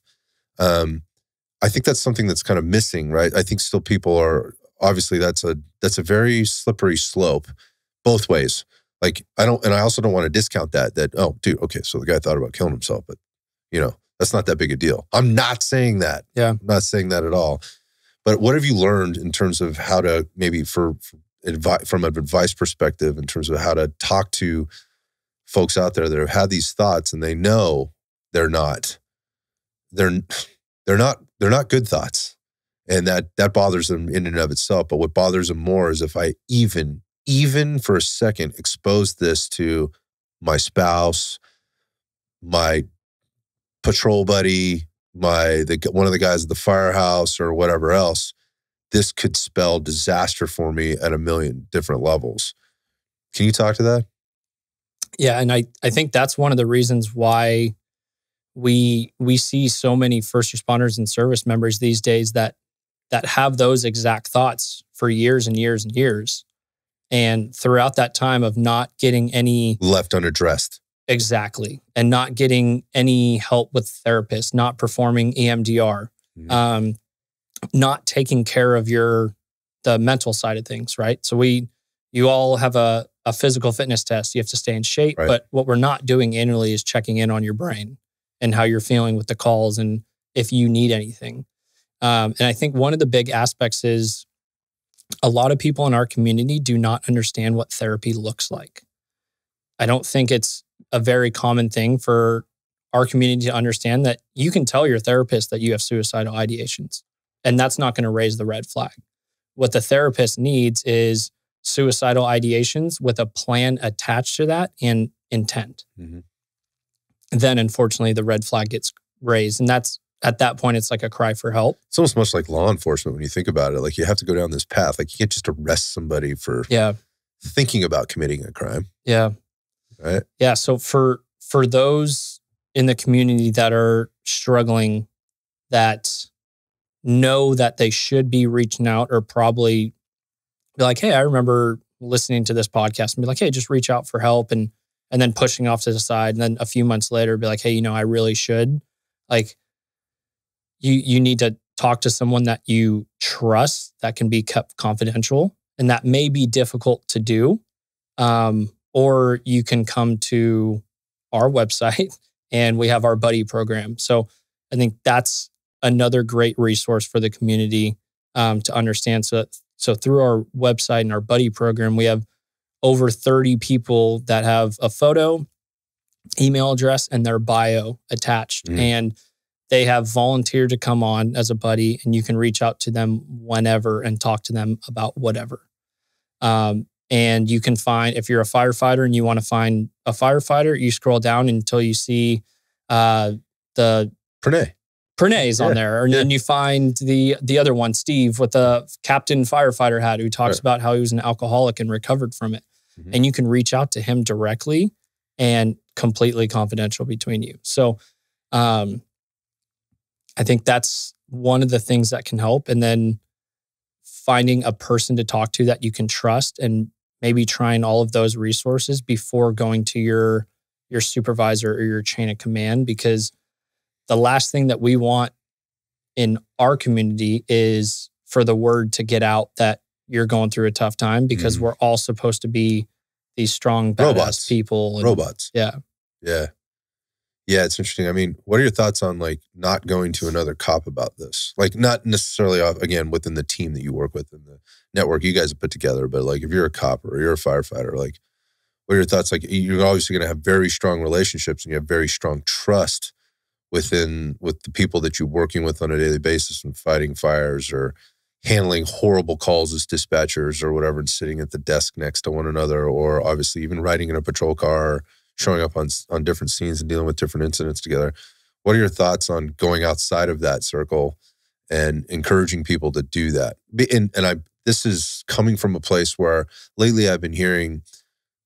I think that's something that's kind of missing, right? I think still people are, obviously that's a very slippery slope both ways. Like I also don't want to discount that, oh dude, okay, so the guy thought about killing himself, but that's not that big a deal. I'm not saying that. Yeah. I'm not saying that at all. But what have you learned in terms of how to maybe from an advice perspective, in terms of how to talk to folks out there that have had these thoughts and they know they're not good thoughts, and that bothers them in and of itself. But what bothers them more is if I even for a second expose this to my spouse, my patrol buddy, one of the guys at the firehouse or whatever else, this could spell disaster for me at a million different levels. Can you talk to that? Yeah, and I think that's one of the reasons why we see so many first responders and service members these days that have those exact thoughts for years and years and years. And throughout that time of not getting any... left unaddressed. Exactly. And not getting any help with therapists, not performing EMDR, not taking care of the mental side of things, right? So you all have a physical fitness test. You have to stay in shape. Right. But what we're not doing annually is checking in on your brain and how you're feeling with the calls and if you need anything. And I think one of the big aspects is a lot of people in our community do not understand what therapy looks like. I don't think it's a very common thing for our community to understand that you can tell your therapist that you have suicidal ideations, and that's not going to raise the red flag. What the therapist needs is suicidal ideations with a plan attached to that and intent. Mm-hmm. Then, unfortunately, the red flag gets raised. And that's, at that point, it's like a cry for help. It's almost much like law enforcement when you think about it. Like you have to go down this path. Like you can't just arrest somebody for thinking about committing a crime. Yeah. Right? Yeah. So for those in the community that are struggling, that know that they should be reaching out, or probably be like, hey, I remember listening to this podcast, and be like, hey, just reach out for help, and then pushing off to the side. And then a few months later, be like, hey, I really should. Like, you need to talk to someone that you trust, that can be kept confidential. And that may be difficult to do. Or you can come to our website and we have our buddy program. So I think that's another great resource for the community to understand. So through our website and our buddy program, we have over 30 people that have a photo, email address, and their bio attached. Mm. And they have volunteered to come on as a buddy, and you can reach out to them whenever and talk to them about whatever. And you can find, if you're a firefighter and you want to find a firefighter, you scroll down until you see the Pranay's on there. And then you find the other one, Steve, with the Captain Firefighter hat, who talks about how he was an alcoholic and recovered from it. Mm-hmm. And you can reach out to him directly and completely confidential between you. So I think that's one of the things that can help. And then finding a person to talk to that you can trust, and maybe trying all of those resources before going to your your supervisor or your chain of command, because the last thing that we want in our community is for the word to get out that you're going through a tough time, because we're all supposed to be these strong, badass people. And, robots. Yeah. Yeah. Yeah, it's interesting. I mean, what are your thoughts on like not going to another cop about this? Like not necessarily, again, within the team that you work with and the network you guys have put together, but like if you're a cop or you're a firefighter, like what are your thoughts? Like you're obviously going to have very strong relationships and you have very strong trust with the people that you're working with on a daily basis and fighting fires or handling horrible calls as dispatchers or whatever and sitting at the desk next to one another, or obviously even riding in a patrol car or showing up on different scenes and dealing with different incidents together. What are your thoughts on going outside of that circle and encouraging people to do that? This is coming from a place where lately I've been hearing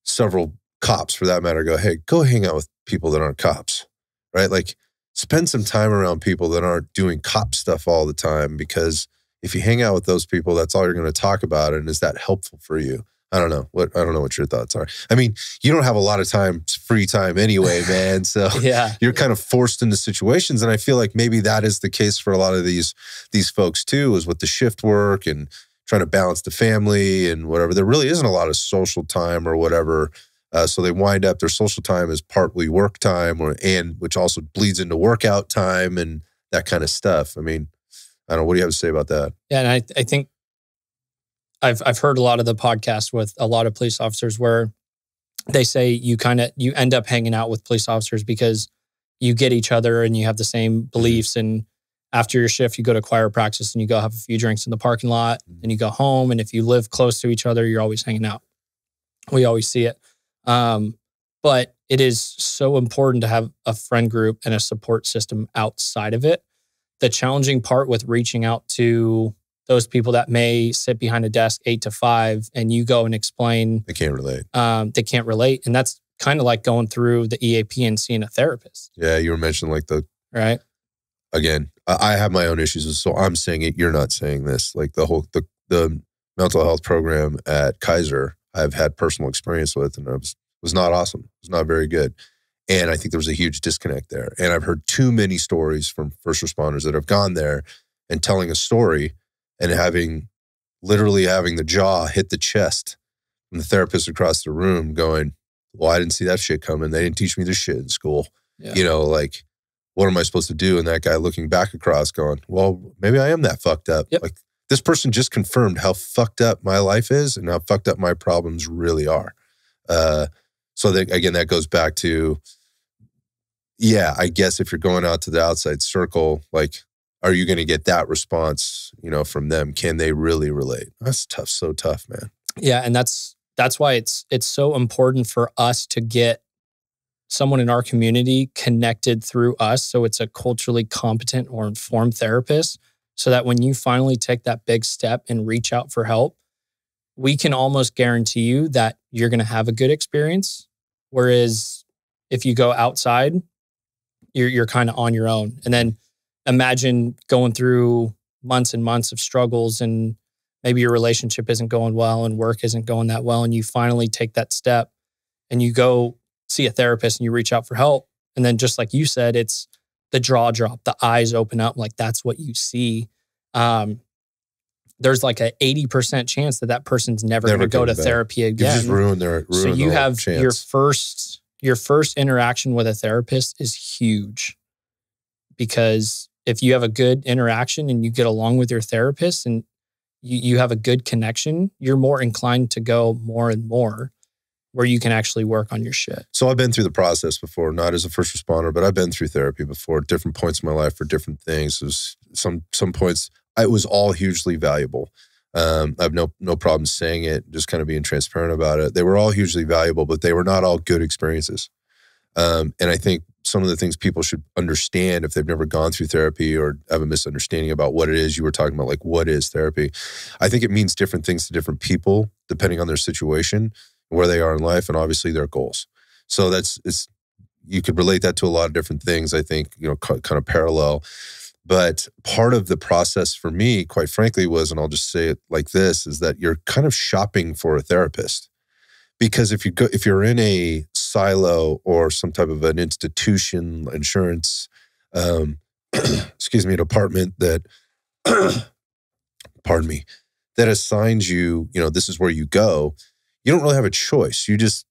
several cops, for that matter, go, hey, go hang out with people that aren't cops, right? Like spend some time around people that aren't doing cop stuff all the time, because if you hang out with those people, that's all you're going to talk about. And is that helpful for you? I don't know what your thoughts are. I mean, you don't have a lot of time, free time anyway, man. So yeah, you're kind of forced into situations. And I feel like maybe that is the case for a lot of these folks too, is with the shift work and trying to balance the family and whatever. There really isn't a lot of social time or whatever. So they wind up, their social time is partly work time, which also bleeds into workout time and that kind of stuff. I mean, I don't know. What do you have to say about that? Yeah, and I think I've heard a lot of the podcasts with a lot of police officers where they say you end up hanging out with police officers because you get each other and you have the same beliefs. And after your shift, you go to choir practice and you go have a few drinks in the parking lot and you go home. And if you live close to each other, you're always hanging out. We always see it. But it is so important to have a friend group and a support system outside of it. The challenging part with reaching out to those people that may sit behind a desk 8 to 5 and you go and explain. They can't relate. They can't relate. And that's kind of like going through the EAP and seeing a therapist. Yeah, you were mentioning like right. Again, I have my own issues, so I'm saying it. You're not saying this. Like the mental health program at Kaiser, I've had personal experience with, and it was not awesome. It was not very good. And I think there was a huge disconnect there. And I've heard too many stories from first responders that have gone there and telling a story and literally having the jaw hit the chest from the therapist across the room going, well, I didn't see that shit coming. They didn't teach me this shit in school. Yeah. You know, like, what am I supposed to do? And that guy looking back across going, well, maybe I am that fucked up. Yep. Like, this person just confirmed how fucked up my life is and how fucked up my problems really are. So again, that goes back to, yeah, I guess if you're going out to the outside circle, like, are you going to get that response, from them? Can they really relate? That's tough. So tough, man. Yeah. And that's why it's so important for us to get someone in our community connected through us. So it's a culturally competent or informed therapist, so that when you finally take that big step and reach out for help, we can almost guarantee you that you're going to have a good experience. Whereas if you go outside, you're kind of on your own. And then imagine going through months and months of struggles, and maybe your relationship isn't going well and work isn't going that well. And you finally take that step and you go see a therapist and you reach out for help. And then just like you said, it's the jaw drop, the eyes open up, like that's what you see. There's like a 80% chance that person's never going to go to therapy again. You just ruin their So you have chance. your first interaction with a therapist is huge, because if you have a good interaction and you get along with your therapist and you have a good connection, you're more inclined to go more and more where you can actually work on your shit. So I've been through the process before, not as a first responder, but I've been through therapy before at different points in my life for different things. It was some points, it was all hugely valuable. I have no problem saying it, just kind of being transparent about it. They were all hugely valuable, but they were not all good experiences. And I think some of the things people should understand if they've never gone through therapy or have a misunderstanding about what it is you were talking about, like what is therapy? I think it means different things to different people, depending on their situation, where they are in life, and obviously their goals. So you could relate that to a lot of different things, I think, kind of parallel. But part of the process for me, quite frankly, was, and I'll just say it like this, is that you're kind of shopping for a therapist. Because if you're in a silo or some type of an institution, insurance, department that, pardon me, that assigns you, this is where you go. You don't really have a choice. You just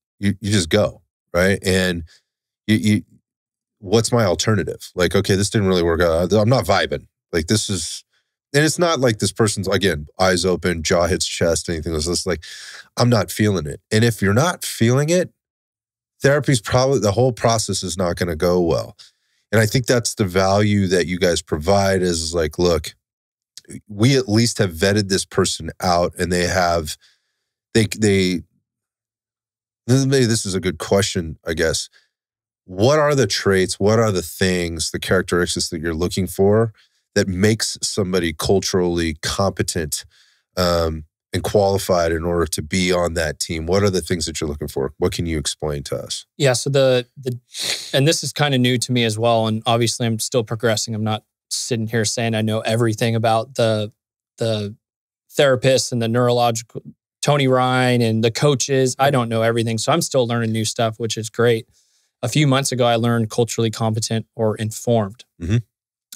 go, right? And you what's my alternative? Like, okay, this didn't really work out. I'm not vibing. Like, this is, and it's not like this person's, again, eyes open, jaw hits chest, anything like this. Like, I'm not feeling it. And if you're not feeling it, therapy's probably, the whole process is not going to go well. And I think that's the value that you guys provide is like, look, we at least have vetted this person out and maybe this is a good question, I guess. What are the traits, what are the things, the characteristics that you're looking for that makes somebody culturally competent and qualified in order to be on that team? What are the things that you're looking for? What can you explain to us? Yeah, so and this is kind of new to me as well, and obviously I'm still progressing. I'm not sitting here saying I know everything about the therapists and the neurological, Tony Ryan and the coaches. I don't know everything, so I'm still learning new stuff, which is great. A few months ago, I learned culturally competent or informed. Mm-hmm.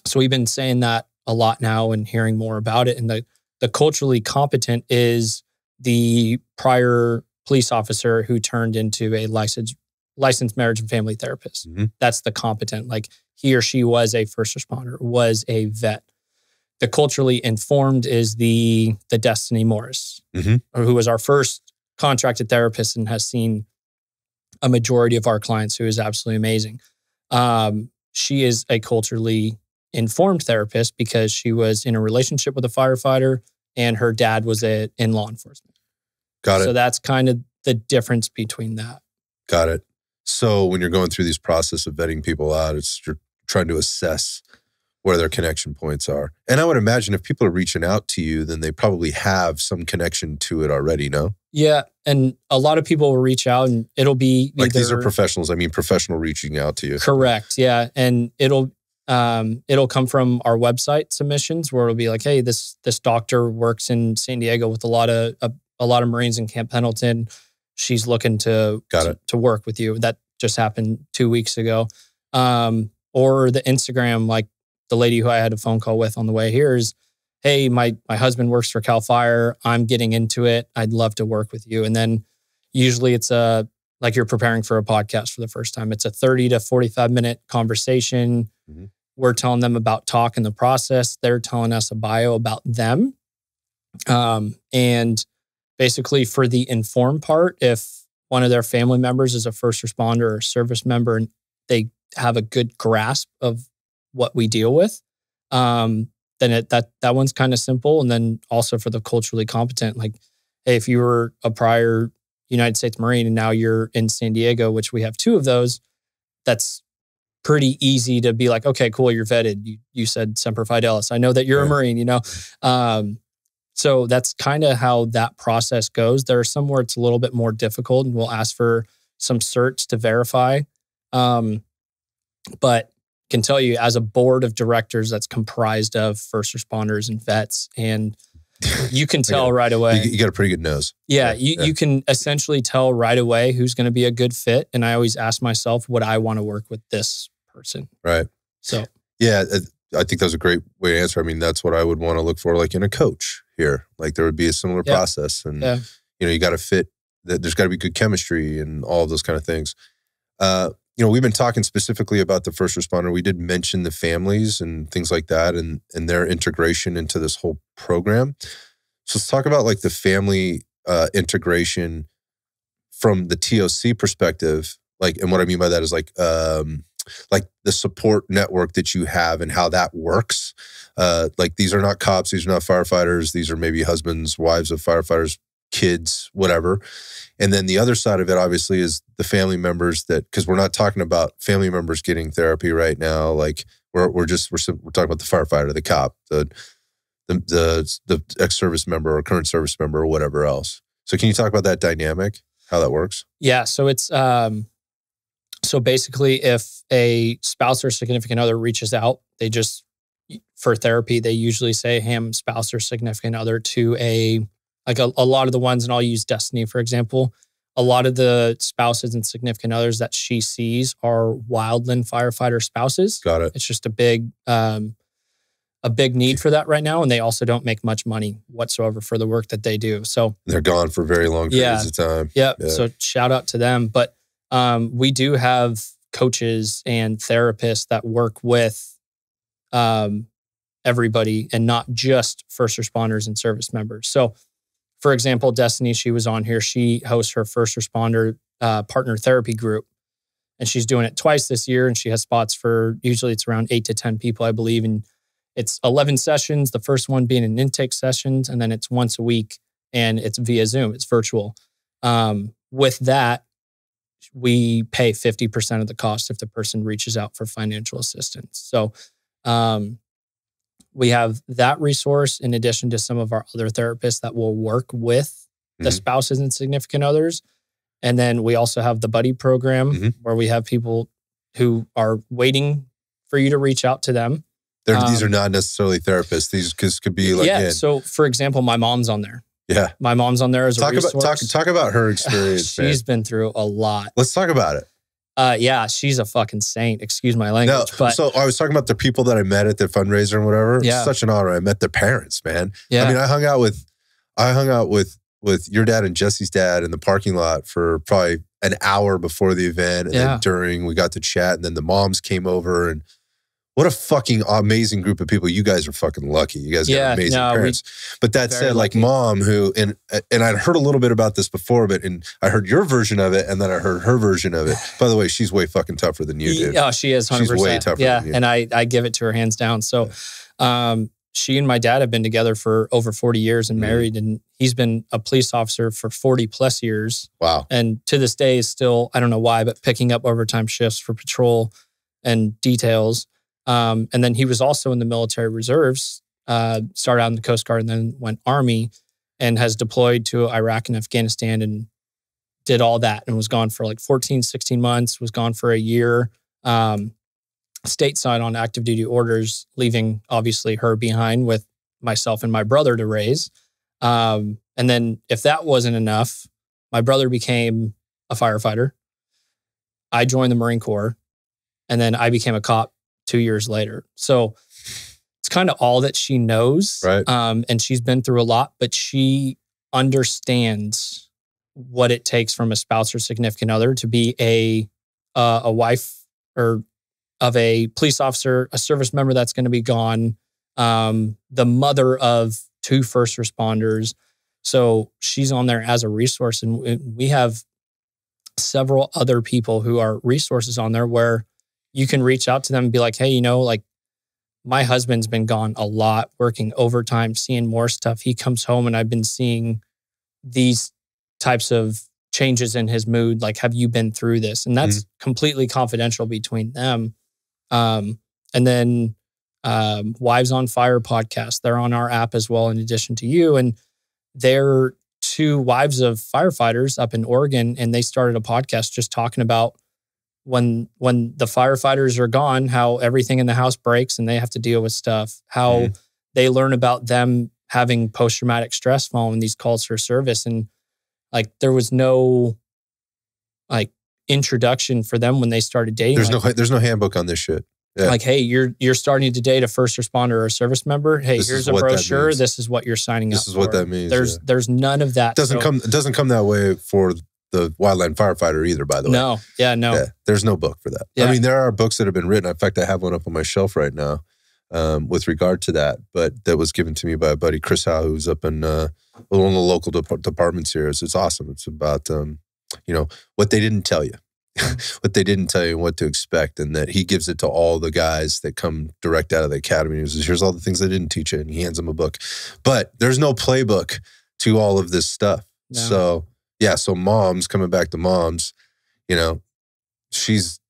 So we've been saying that a lot now and hearing more about it. And the culturally competent is the prior police officer who turned into a licensed marriage and family therapist. Mm-hmm. That's the competent. Like he or she was a first responder, was a vet. The culturally informed is the Destiny Morris, mm-hmm. who was our first contracted therapist and has seen a majority of our clients, who is absolutely amazing. She is a culturally informed therapist because she was in a relationship with a firefighter and her dad was in law enforcement. Got it. So that's kind of the difference between that. Got it. So when you're going through this process of vetting people out, you're trying to assess where their connection points are. And I would imagine if people are reaching out to you, then they probably have some connection to it already, no? Yeah. And a lot of people will reach out and it'll be like these are professionals. I mean, professional reaching out to you. Correct. Yeah. And it'll come from our website submissions where it'll be like, hey, this doctor works in San Diego with a lot of Marines in Camp Pendleton. She's looking to work with you. That just happened 2 weeks ago. Or the Instagram, like the lady who I had a phone call with on the way here is, hey, my husband works for CAL FIRE. I'm getting into it. I'd love to work with you. And then usually it's like you're preparing for a podcast for the first time. It's a 30 to 45 minute conversation. Mm-hmm. We're telling them about TOC and the process. They're telling us a bio about them. And basically for the informed part, if one of their family members is a first responder or a service member and they have a good grasp of what we deal with, then that one's kind of simple. And then also for the culturally competent, like, hey, if you were a prior United States Marine and now you're in San Diego, which we have 2 of those, that's pretty easy to be like, okay, cool, you're vetted. You said Semper Fidelis. I know that you're a Marine, you know? So that's kind of how that process goes. There are some where it's a little bit more difficult and we'll ask for some certs to verify. But can tell you as a board of directors that's comprised of first responders and vets, and you can tell right away. You got a pretty good nose. Yeah, you can essentially tell right away who's going to be a good fit. And I always ask myself, would I want to work with this person? Right. So. Yeah, I think that's a great way to answer. I mean, that's what I would want to look for, like in a coach here. Like there would be a similar process, and you got to fit. There's got to be good chemistry and all of those kind of things. We've been talking specifically about the first responder. We did mention the families and things like that, and their integration into this whole program. So let's talk about like the family integration from the TOC perspective. Like, and what I mean by that is like the support network that you have and how that works. Like these are not cops, these are not firefighters, these are maybe husbands, wives of firefighters, kids, whatever. And then the other side of it obviously is the family members because we're not talking about family members getting therapy right now. Like we're talking about the firefighter, the cop, the ex-service member or current service member or whatever else. So can you talk about that dynamic, how that works? Yeah. So it's, so basically if a spouse or significant other reaches out, for therapy, they usually say, hey, I'm spouse or significant other to a lot of the ones, and I'll use Destiny, for example. a lot of the spouses and significant others that she sees are wildland firefighter spouses. Got it. It's just a big need for that right now. And they also don't make much money whatsoever for the work that they do. So they're gone for very long periods of time. Yeah. So shout out to them. But we do have coaches and therapists that work with everybody and not just first responders and service members. So for example, Destiny, she was on here. She hosts her first responder partner therapy group. And she's doing it twice this year. And she has spots for, usually it's around 8 to 10 people, I believe. And it's 11 sessions, the first one being an intake sessions, and then it's once a week and it's via Zoom, it's virtual. With that, we pay 50% of the cost if the person reaches out for financial assistance. So we have that resource in addition to some of our other therapists that will work with the spouses and significant others. And then we also have the buddy program where we have people who are waiting for you to reach out to them. These are not necessarily therapists. These could be like... Yeah, so for example, my mom's on there. Yeah. My mom's on there as a resource. Talk about her experience, She's been through a lot. Let's talk about it. Yeah, she's a fucking saint. Excuse my language. No, so I was talking about the people that I met at the fundraiser and whatever. Yeah. It's such an honor. I met their parents, man. Yeah. I mean, I hung out with your dad and Jesse's dad in the parking lot for probably an hour before the event. And then during, we got to chat. And then the moms came over. And what a fucking amazing group of people. You guys are fucking lucky. You guys got amazing parents. But that said, like mom who, and I'd heard a little bit about this before, and I heard your version of it and then I heard her version of it. By the way, she's way fucking tougher than you, dude. Yeah, she is 100%. She's way tougher than you. And I give it to her hands down. So she and my dad have been together for over 40 years and married, and he's been a police officer for 40 plus years. Wow. And to this day is still, I don't know why, but picking up overtime shifts for patrol and details. And then he was also in the military reserves, started out in the Coast Guard and then went Army, and has deployed to Iraq and Afghanistan and did all that and was gone for like 14, 16 months, was gone for a year, stateside on active duty orders, leaving obviously her behind with myself and my brother to raise. And then if that wasn't enough, my brother became a firefighter. I joined the Marine Corps, and then I became a cop 2 years later. So it's kind of all that she knows. Right. And she's been through a lot, but she understands what it takes from a spouse or significant other to be a wife or of a police officer, a service member that's going to be gone, the mother of 2 first responders. So she's on there as a resource. And we have several other people who are resources on there where you can reach out to them and be like, hey, like my husband's been gone a lot, working overtime, seeing more stuff. He comes home and I've been seeing these types of changes in his mood. Like, have you been through this? And that's completely confidential between them. And then Wives on Fire podcast, they're on our app as well, in addition to you. And they're 2 wives of firefighters up in Oregon. And they started a podcast just talking about when the firefighters are gone, how everything in the house breaks and they have to deal with stuff, how they learn about them having post-traumatic stress following these calls for service. And like, there was no like introduction for them when they started dating. There's no handbook on this shit. Yeah. Like, hey, you're starting to date a first responder or a service member. Hey, here's a brochure. This is what you're signing up for. This is what that means. There's none of that. It doesn't come that way for the wildland firefighter either, by the way. No. Yeah, there's no book for that. Yeah. I mean, there are books that have been written. In fact, I have one up on my shelf right now with regard to that, but that was given to me by a buddy, Chris Howe, who's up in one of the local departments here. It's awesome. It's about, what they didn't tell you. What they didn't tell you and what to expect, and that he gives it to all the guys that come direct out of the academy. He says, here's all the things they didn't teach you, and he hands them a book. But there's no playbook to all of this stuff. No. So, yeah, so moms, coming back to moms, she's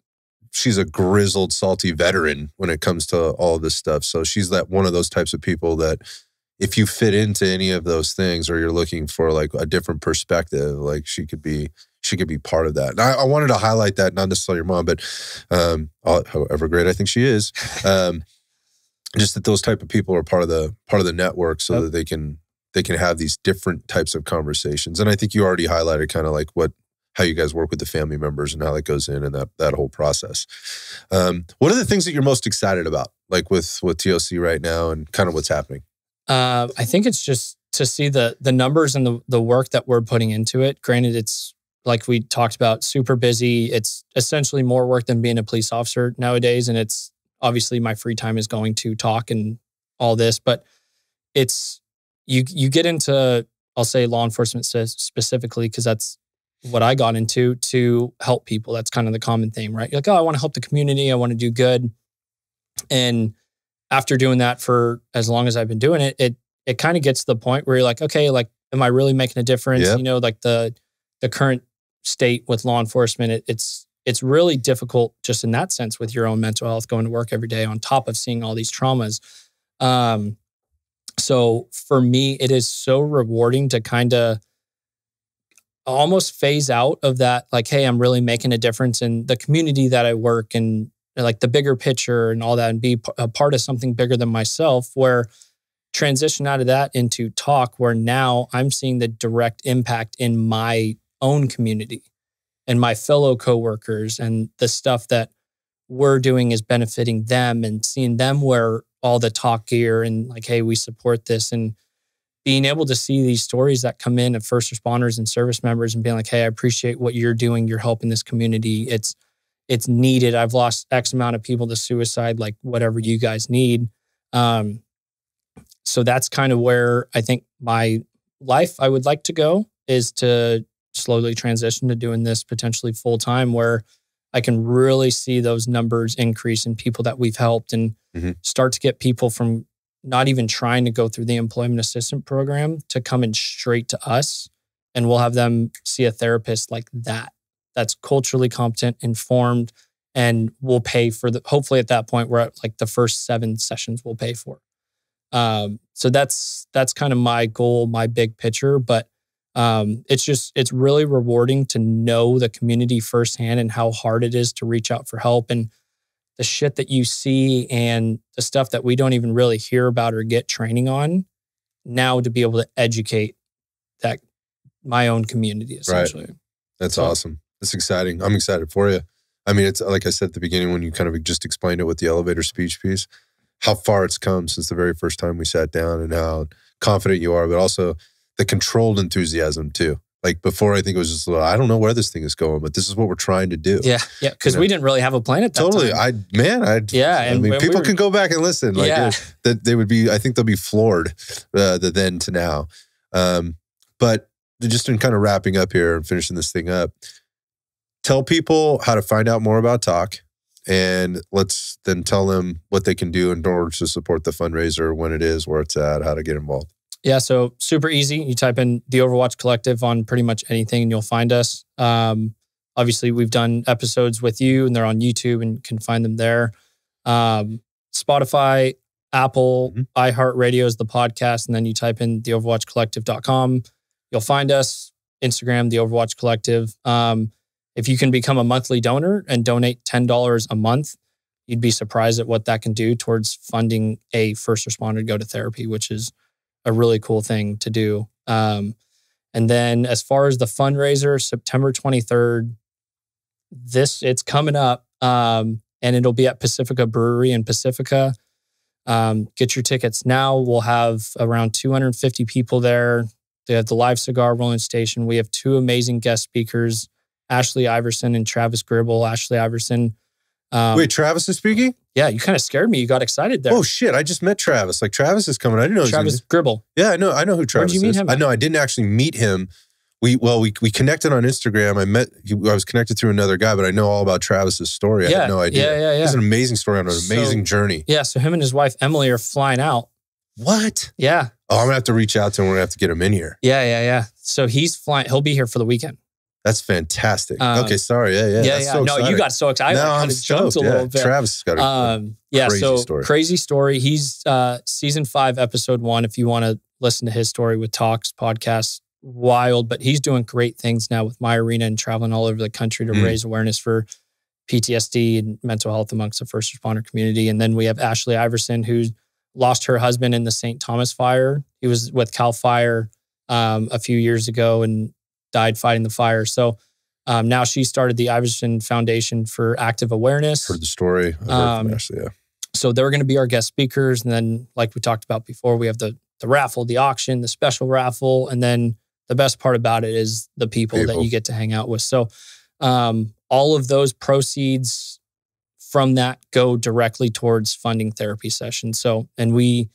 a grizzled, salty veteran when it comes to all of this stuff. So she's one of those types of people that if you fit into any of those things or you're looking for like a different perspective, like she could be part of that. And I wanted to highlight that, not necessarily your mom, but however great I think she is, just that those type of people are part of the network, so that they can have these different types of conversations. And I think you already highlighted kind of like what how you guys work with the family members and how that goes in and that whole process. What are the things that you're most excited about, like with TOC right now and kind of what's happening? I think it's just to see the numbers and the work that we're putting into it. Granted, it's like we talked about, super busy. It's essentially more work than being a police officer nowadays. And it's obviously my free time is going to TOC and all this, but it's, you get into, I'll say law enforcement specifically, because that's what I got into to help people. That's kind of the common theme, right? You're like, oh, I want to help the community. I want to do good. And after doing that for as long as I've been doing it, it kind of gets to the point where you're like, okay, like, am I really making a difference? Yep. You know, like the current state with law enforcement, it's really difficult just in that sense with your own mental health, going to work every day on top of seeing all these traumas. So for me, it is so rewarding to kind of almost phase out of that, like, hey, I'm really making a difference in the community that I work and like the bigger picture and all that, and be a part of something bigger than myself, where transition out of that into TOC, where now I'm seeing the direct impact in my own community and my fellow coworkers, and the stuff that we're doing is benefiting them, and seeing them wear all the TOC gear and like, hey, we support this, and being able to see these stories that come in of first responders and service members and being like, hey, I appreciate what you're doing. You're helping this community. It's needed. I've lost X amount of people to suicide, like whatever you guys need. So that's kind of where I think my life I would like to go, is to slowly transition to doing this potentially full time, where I can really see those numbers increase in people that we've helped, and start to get people from not even trying to go through the employment assistant program to coming straight to us. And we'll have them see a therapist like that, that's culturally competent, informed, and will pay for hopefully at that point, we're at like the first 7 sessions we'll pay for. So that's kind of my goal, my big picture. But it's really rewarding to know the community firsthand and how hard it is to reach out for help, and the shit that you see and the stuff that we don't even really hear about or get training on, now to be able to educate that my own community essentially. Right. That's awesome. That's exciting. I'm excited for you. I mean, it's like I said at the beginning when you kind of just explained it with the elevator speech piece, how far it's come since the very first time we sat down, and how confident you are, but also the controlled enthusiasm too. Like before, I think it was just, I don't know where this thing is going, but this is what we're trying to do. Yeah. Because we didn't really have a plan at that totally. time. I mean, people can go back and listen. Like that they would be, I think they'll be floored the then to now. But just in kind of wrapping up here and finishing this thing up, tell people how to find out more about TOC, and let's then tell them what they can do in order to support the fundraiser, when it is, where it's at, how to get involved. Yeah, so super easy. You type in the Overwatch Collective on pretty much anything and you'll find us. Obviously, we've done episodes with you and they're on YouTube and you can find them there. Spotify, Apple, iHeartRadio is the podcast. And then you type in theoverwatchcollective.com. You'll find us. Instagram, the Overwatch Collective. If you can become a monthly donor and donate $10 a month, you'd be surprised at what that can do towards funding a first responder to go to therapy, which is a really cool thing to do. And then as far as the fundraiser, September 23rd, it's coming up, and it'll be at Pacifica Brewery in Pacifica. Get your tickets now. We'll have around 250 people there. They have the live cigar rolling station. We have 2 amazing guest speakers, Ashley Iverson and Travis Gribble. Ashley Iverson. Wait, Travis is speaking? Yeah, you kind of scared me. You got excited there. Oh shit! I just met Travis. Like Travis is coming. I didn't know Travis Gribble. Yeah, I know who Travis is. Where'd you meet him? I know I didn't actually meet him. We connected on Instagram. I was connected through another guy, but I know all about Travis's story. I had no idea. Yeah. It's an amazing story on an amazing journey. Yeah, so him and his wife Emily are flying out. What? Yeah. Oh, I'm gonna have to reach out to him. We're gonna have to get him in here. Yeah. So he's flying. He'll be here for the weekend. That's fantastic. Okay, sorry. Yeah. So no, you got so excited. I kind of jumped a little bit. Travis has got a crazy story. Crazy story. He's season 5, episode 1. If you want to listen to his story with TOC's podcast, wild. But he's doing great things now with My Arena and traveling all over the country to raise awareness for PTSD and mental health amongst the first responder community. And then we have Ashley Iverson, who lost her husband in the St. Thomas fire. He was with CAL FIRE a few years ago and died fighting the fire. So Now she started the Iverson Foundation for Active Awareness. Heard the story. I heard from Ashley, yeah. So they're going to be our guest speakers. And then, like we talked about before, we have the raffle, the auction, the special raffle. And then the best part about it is the people that you get to hang out with. So all of those proceeds from that go directly towards funding therapy sessions. So, and we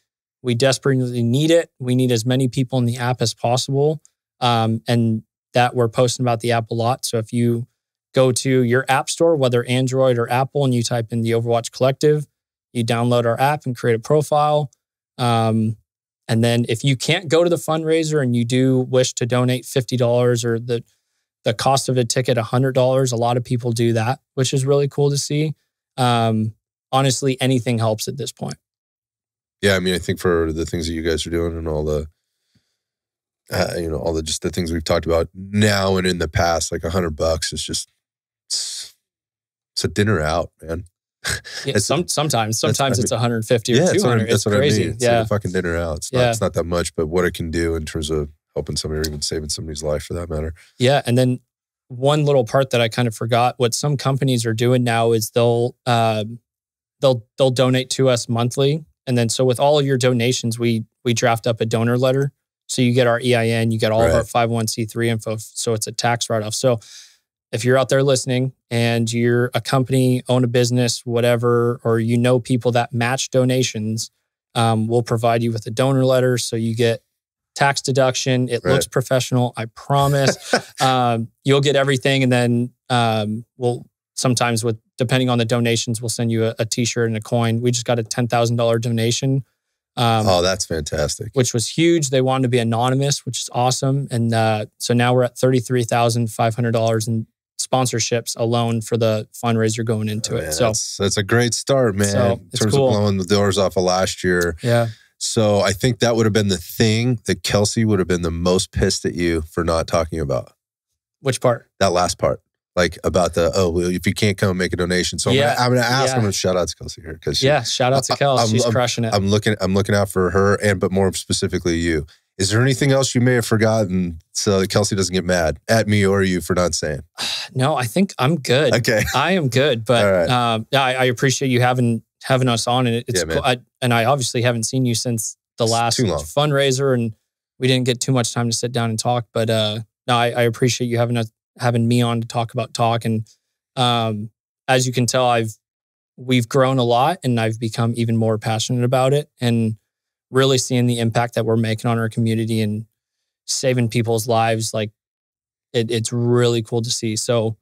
desperately need it. We need as many people in the app as possible. And that we're posting about the app a lot. So if you go to your app store, whether Android or Apple, and you type in the Overwatch Collective, you download our app and create a profile. And then if you can't go to the fundraiser and you do wish to donate $50 or the cost of a ticket, $100, a lot of people do that, which is really cool to see. Honestly, anything helps at this point. Yeah, I mean, I think for the things that you guys are doing and all the, all the just the things we've talked about now and in the past, like $100 is just it's a dinner out, man. Yeah, sometimes it's 150 or 200. That's what crazy. I mean. It's like a fucking dinner out. It's not that much, but what it can do in terms of helping somebody or even saving somebody's life for that matter. Yeah, and then one little part that I kind of forgot, what some companies are doing now is they'll donate to us monthly, and then so with all of your donations, we draft up a donor letter. So you get our EIN, you get all of our 501c3 info. So it's a tax write-off. So if you're out there listening and you're a company, own a business, whatever, or you know people that match donations, we'll provide you with a donor letter. So you get tax deduction. It looks professional, I promise. You'll get everything. And then we'll sometimes, depending on the donations, we'll send you a t-shirt and a coin. We just got a $10,000 donation. That's fantastic. Which was huge. They wanted to be anonymous, which is awesome. And so now we're at $33,500 in sponsorships alone for the fundraiser going into it. So that's a great start, man. So in terms of blowing the doors off of last year. Yeah. So I think that would have been the thing that Kelsey would have been the most pissed at you for not talking about. Which part? That last part. Like about if you can't come make a donation. So I'm going to ask, I'm going to shout out to Kelsey here. Shout out to Kelsey. She's crushing it. I'm looking out for her but more specifically you. Is there anything else you may have forgotten so that Kelsey doesn't get mad at me or you for not saying? No, I think I'm good. Okay. I am good, but I appreciate you having us on, and it's cool. And I obviously haven't seen you since the last fundraiser, and we didn't get too much time to sit down and talk, but I appreciate you having me on to talk about TOC. And as you can tell, we've grown a lot, and I've become even more passionate about it, and really seeing the impact that we're making on our community and saving people's lives. Like it's really cool to see. So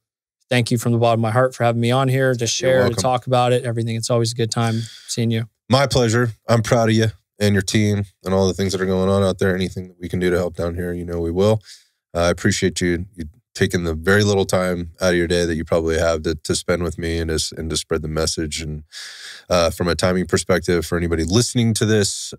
thank you from the bottom of my heart for having me on here to share, to talk about it, everything. It's always a good time seeing you. My pleasure. I'm proud of you and your team and all the things that are going on out there. Anything that we can do to help down here, we will. I appreciate you taking the very little time out of your day that you probably have to spend with me and to spread the message. And from a timing perspective, for anybody listening to this,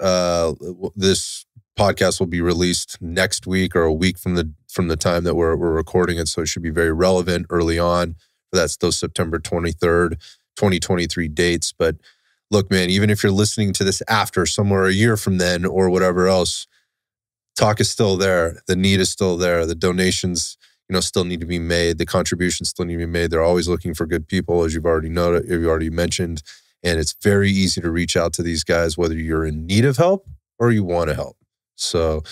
this podcast will be released next week or a week from the time that we're recording it. So it should be very relevant early on. That's those September 23rd, 2023 dates. But look, man, even if you're listening to this after somewhere a year from then or whatever else, TOC is still there. The need is still there. The donations still need to be made. The contributions still need to be made. They're always looking for good people, as you've already noted, you've already mentioned. And it's very easy to reach out to these guys, whether you're in need of help or you want to help. So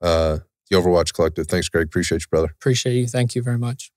the Overwatch Collective. Thanks, Greg. Appreciate you, brother. Appreciate you. Thank you very much.